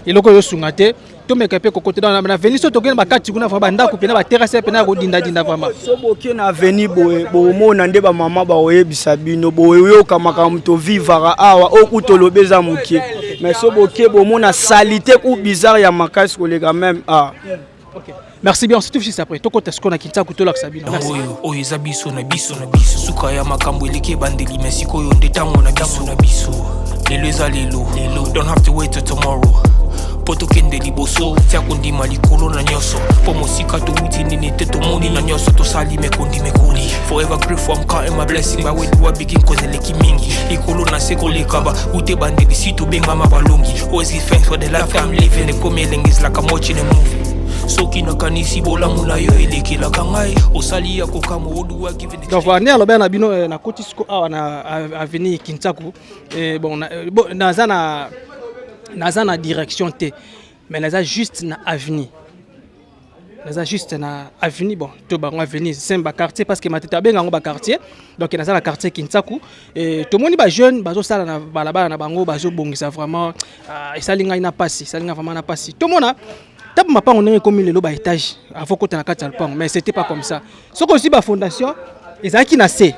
eloko yo sungate to meka pe kokote na venir so to gena bakati kuna fa banda ko pena ba terrasse pena ko dinda vraiment so boki na venir boy mona nde ba mama ba oyebisa bino boy yo kamaka mto vivara awa okutolobeza mukie mais so boki mona salité ou bizarre ya makasi ko lega même OK. Merci bien, on se touche juste après. Toko Tesco na Kintsako to la Sabina. Merci. Oyo eza biso na biso suka ya makambo eleke bandeli mesiko yo ndetango na biso. Lelo eza lelo. Don't have to wait till tomorrow. Poto kende liboso tia kondima likolo na nyoso po mosika to wuti nini te to moni na nyoso to sali mekondi mekoli forever grateful I'm counting my blessing by way do I begin cause eleki mingi likolo na seko lekaba ute bandeli si to benga mabalongi always give thanks for the life I'm living the coming is like I'm watching a movie soki nakanisi bolamu na yo elekelaka ngai osali ya kokama oduwa given. Donc voilà, ne aloba na bino na koti siko awa na avenue Kinsaku bon naza na direction te mais naza juste na avenue. Naza juste na avenue bon to bango avenue Semba quartier parce que matete benga ngo ba quartier donc naza na quartier Kinsaku et to moni ba jeune bazo sala na balabala na bango bazo bongisa vraiment esalinga ina passi salinga vraiment na passi to mona tape mapango ndenge komi lelo ba étage avant kota na kati ya lupango mais c'était pas comme ça soko aussi ba fondation ezaki na C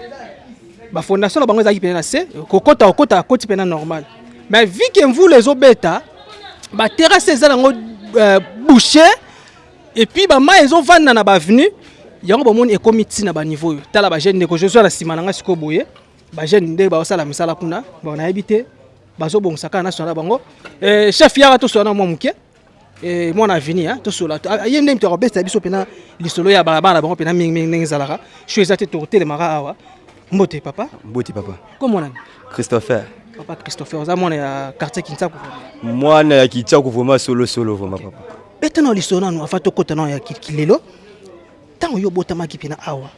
ba fondation na bango ezaki pena na C kokota koti pena normal mais vu que vous les obeta ba terrasse ezala ngo boucher et puis ba ma ils ont vendre na ba avenue yango ba moni ekomi tina ba niveau tala ba jeune ko je suis la simananga siko boye ba jeune nde ba osala misala kuna ba na habité bazo bongsaka na sona bango chef yara to sona mo muke mon avenir to sola yende mto robesta biso pena lisolo ya balabala bango pena ming ndenge zalaka choisate to telemara awa mbote papa comment on Christopher ozamona ya quartier Kinsaku mwana ya Kinsaku vraiment solo vraiment papa etano lisona no afato kota na ya kilelo tango yo botama kipina awa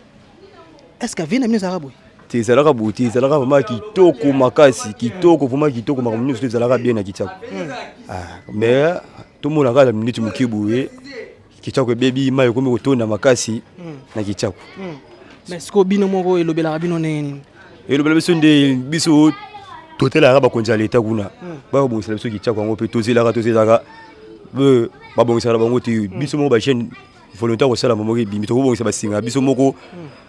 est-ce que vina mino zaraboy tezalaka buti tezalaka vraiment kitoko makasi kitoko vraiment kitoko makamuni so tezalaka bien na Kinsaku mais tout mona kala minute mukibuye Kinsaku baby mayo komi kotonda makasi na Kinsaku mais ce ko bino moko elobela bino neni elobela biso nde biso totela raba konja leta kuna ba bo sala biso Kinsaku ngo pe tozelaka ba bongisa na bango te biso mo ba chaîne volontaire osala momoki bimi to bongisa basinga biso moko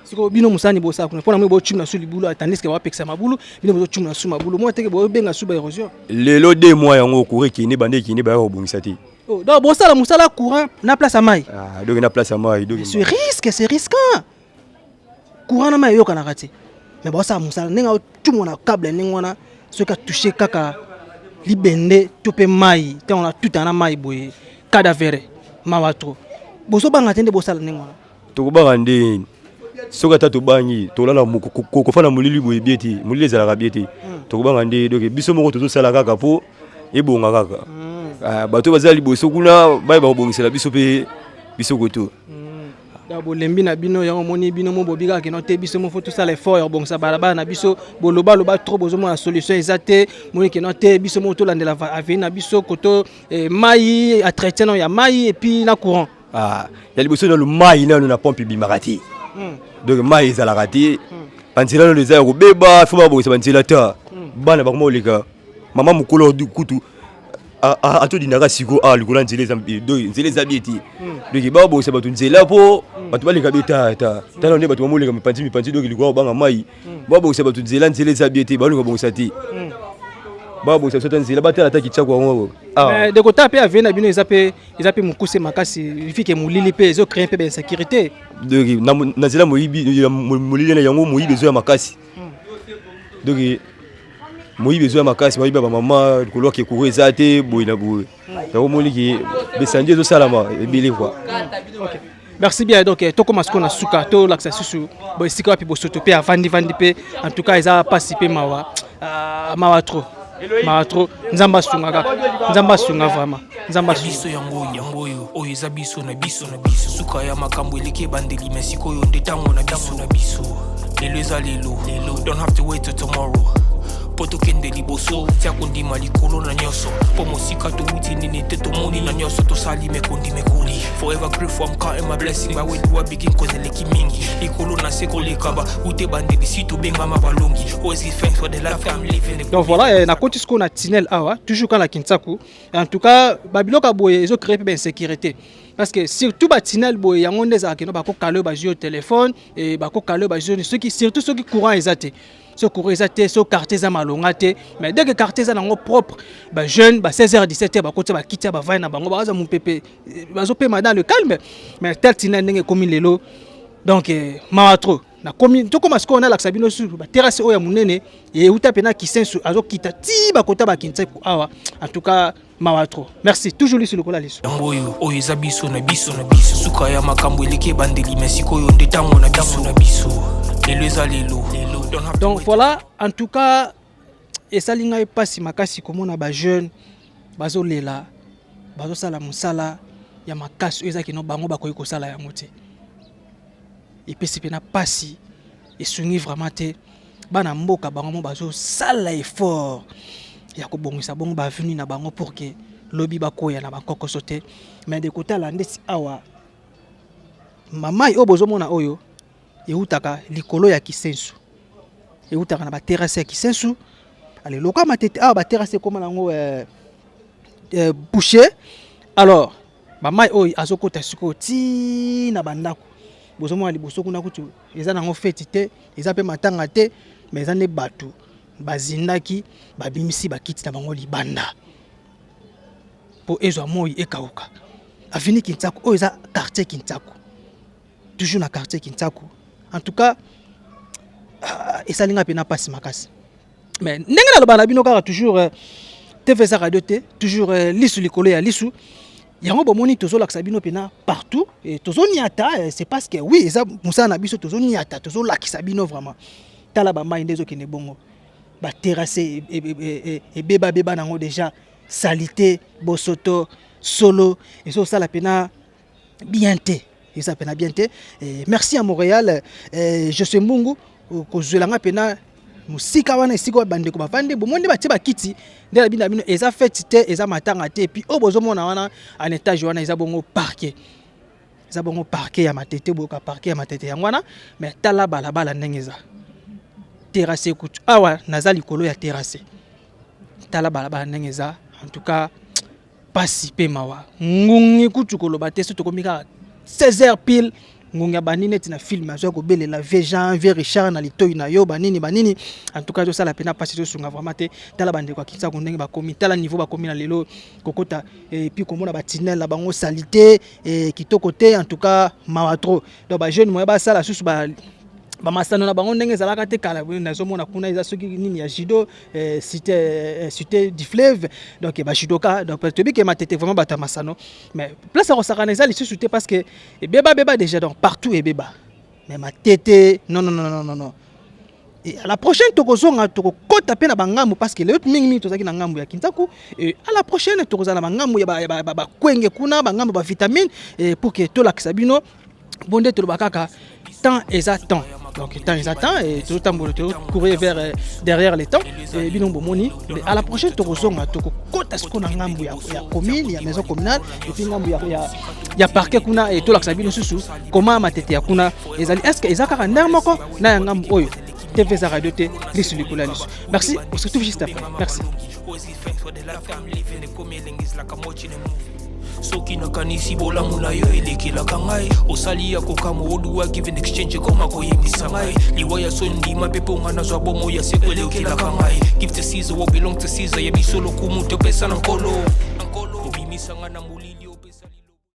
siko bino musani bosa kuna pona mwe bo chimna su libulu atandis ke ba peksa mabulu bino bo chimna su mabulu mo teke bo benga su ba érosion lelo 2 mois yango courir ki ne bande ki ne ba bongisa te donc bosa la musala courant na place à mai donc na place à mai donc c'est risquant courant na mai yo kana kati mais bosa musala ninga chumona câble ningona ce ka toucher kaka libende tope mai te on a tout en mai boye cadavre mawatro boso banga tende bosala ningona to banga ndeni soka tatu bangi to lala ko fana mulili boye bieti mulili zala bieti to banga ndeni donc biso moko to sala kaka po ebonga kaka bato bazali boso kuna bai ba bongisela biso pe biso goto da bolembi na bino yango moni bino mo bobika ke no te biso mo foto sala effort ya bongisa balaba na biso boloba trop bozo mo na solution ezate moni ke no te biso mo to landela avenir na biso koto mai entretien ya mai et puis na courant ya liboso na le mai na pompe bimarati donc mai ezala rati banzela no leza ko beba fo ba bongisa banzela ta bana ba mo leka mama mukolo du kutu ato dinaka siko likola nzela zabieti donc ba bongisa batu nzela po batu baleka beta ta na ne batu mo leka mipanzi donc likola banga mai ba bongisa batu nzela zabieti ba luka bongisa ti ba bongisa sotan nzela batala ta Kinsaku ngo mais de côté pe avena bino ezape mukuse makasi ifike mulili pe ezo créer pe ben sécurité donc na nzela mulili na yango moyibi ezo ya makasi donc moyibi ezo ya makasi moyibi ba mama likolo ke kuru ezate boyina boye yango moliki besandi ezo salama ebele quoi. OK merci bien donc toko masko na suka to laksa susu bo esika pe bo soto pe avandi pe en tout cas eza participer mawa trop nzamba sunga vraiment nzamba biso yango oyo eza biso na biso suka ya makambo eleke bandeli mais sikoyo nde tango na biso lelo eza lelo don't have to wait till tomorrow poto kende liboso tia kondima likolo na nyoso po mosika to uti nini te to moni na nyoso to sali me koli forever grateful I'm counting my blessing by when do I begin cause eleki mingi likolo na seko lekaba ute bandeli si to benga mabalongi always give thanks for the life I'm living. Donc voilà na koti sko na tunnel awa toujours quand la Kinsaku en tout cas babiloka boye ezo créer ben sécurité parce que surtout ba tunnel boye yango ndeza keno ba ko kalo ba jeu téléphone et ba ko kalo ba jeu surtout ceux qui courant ezate ce courant ezate ce quartier za malonga te mais dès que quartier za nango propre ba jeune ba 16h 17h ba koti ba kitia ba vai na bango ba za mpepe bazo pe dans le calme mais tel tunnel ndenge komi lelo donc mawatro na komi to koma sko na la sabino sur ba terrasse oya munene et uta pena kisensu azo kita ti ba kota ba Kinsaku awa en tout cas mawatro merci toujours sur le kola liso yangoyo oyo eza biso na biso suka ya makambo eleke bandeli mais sikoyo nde tango na biso lelo eza lelo. Donc voilà en tout cas esalinga epasi makasi komona ba jeune bazo lela bazo sala musala ya makasi oyo ezaki no bango bakoki kosala yango te epesi mpe na pasi esungi vraiment te bana mboka bango mo bazosala effort ya kobongisa bongo bavenu na bango pour que lobi bakoya na bakokoso te mais de kotala ndesi awa mamai oyo bozomona oyo eutaka likolo ya kisensu eutaka na baterase ya kisensu aleloka matete awa baterase ekoma nango boucher alors mamai oyo azokota sikoyo ti na bandako bozomona liboso kuna kutu eza nango feti te eza mpe matanga te mais eza nde bato bazindaki babimisi bakiti na bango libanda mpo ezwa moi ekauka aveni Kintsako oyo eza quartier Kintsako toujours na quartier Kintsako en tout cas esalinga mpe na pasi makasi mais ndenge naloba na bino kaka toujours TVZ radio te toujours lisu likolo ya lisu yango bomoni tozolakisa bino pena partout et tozoniata c'est parce que oui eza musala na biso tozoniata tozolakisa bino vraiment tala bamai nde ezokende bongo baterase ebeba nango déjà salité bosoto solo ezosala pena bien te eza pena bien te merci à Montréal je suis Mbungu kozwelanga pena musika wana esika bandeko bavande bomonde batie bakiti nde la bino eza feti te eza matanga te puis o bozomona wana en étage wana eza bongo parquet ya matete boka parquet ya matete yango wana mais tala balabala ndenge eza terrasse kutu awa naza likolo ya terrasse tala balabala ndenge eza en tout cas pasi pe mawa ngungi kutu koloba te soto komika 16h pile ngunga banini neti na film azo ko belela Jean Richard na litoyi na yo banini en tout cas zo sala pena pasi zo sunga vraiment te tala bande kwa Kintsako ndenge bakomi tala niveau bakomi na lelo kokota et puis komona ba tunnel la bango salité et kitoko te en tout cas mawa trop donc ba jeune moya ba sala susu ba masano na bango ndenge zalaka te kala nazomona kuna eza soki nini ya judo cité du fleuve donc ba judoka donc tobi ke matete vraiment bata masano mais place à resakana eza lisusu te parce que beba déjà donc partout et beba mais matete non et à la prochaine tokozonga tokokota pe na bangambu parce que le mingi tozaki na ngambu ya Kintsako et à la prochaine tokozala bangambu ya ba kwenge kuna bangambu ba vitamine et pour que to la kisabino bonde to bakaka temps exactement donc temps exactement et tout temps courir vers derrière les temps et binombo moni mais à la prochaine tokozonga tokokota siko na ngambu ya commune ya maison communale et puis ngambu ya parquet kuna et to la kisabino susu comment matete ya kuna ezali est-ce que ezaka ndar moko na ya ngambu oyo TVZ radio te lisu likula lisu merci on se retrouve juste après merci soki nakanisi bolamu na yo elekilaka ngai osali ya kokama oduwa give in exchange koma koyebisa ngai liwa ya sondima mpe mponga nazwa bomo ya seko elekelaka ngai give to Caesar what belong to Caesar yebiso lokumu topesa na nkolo obimisanga na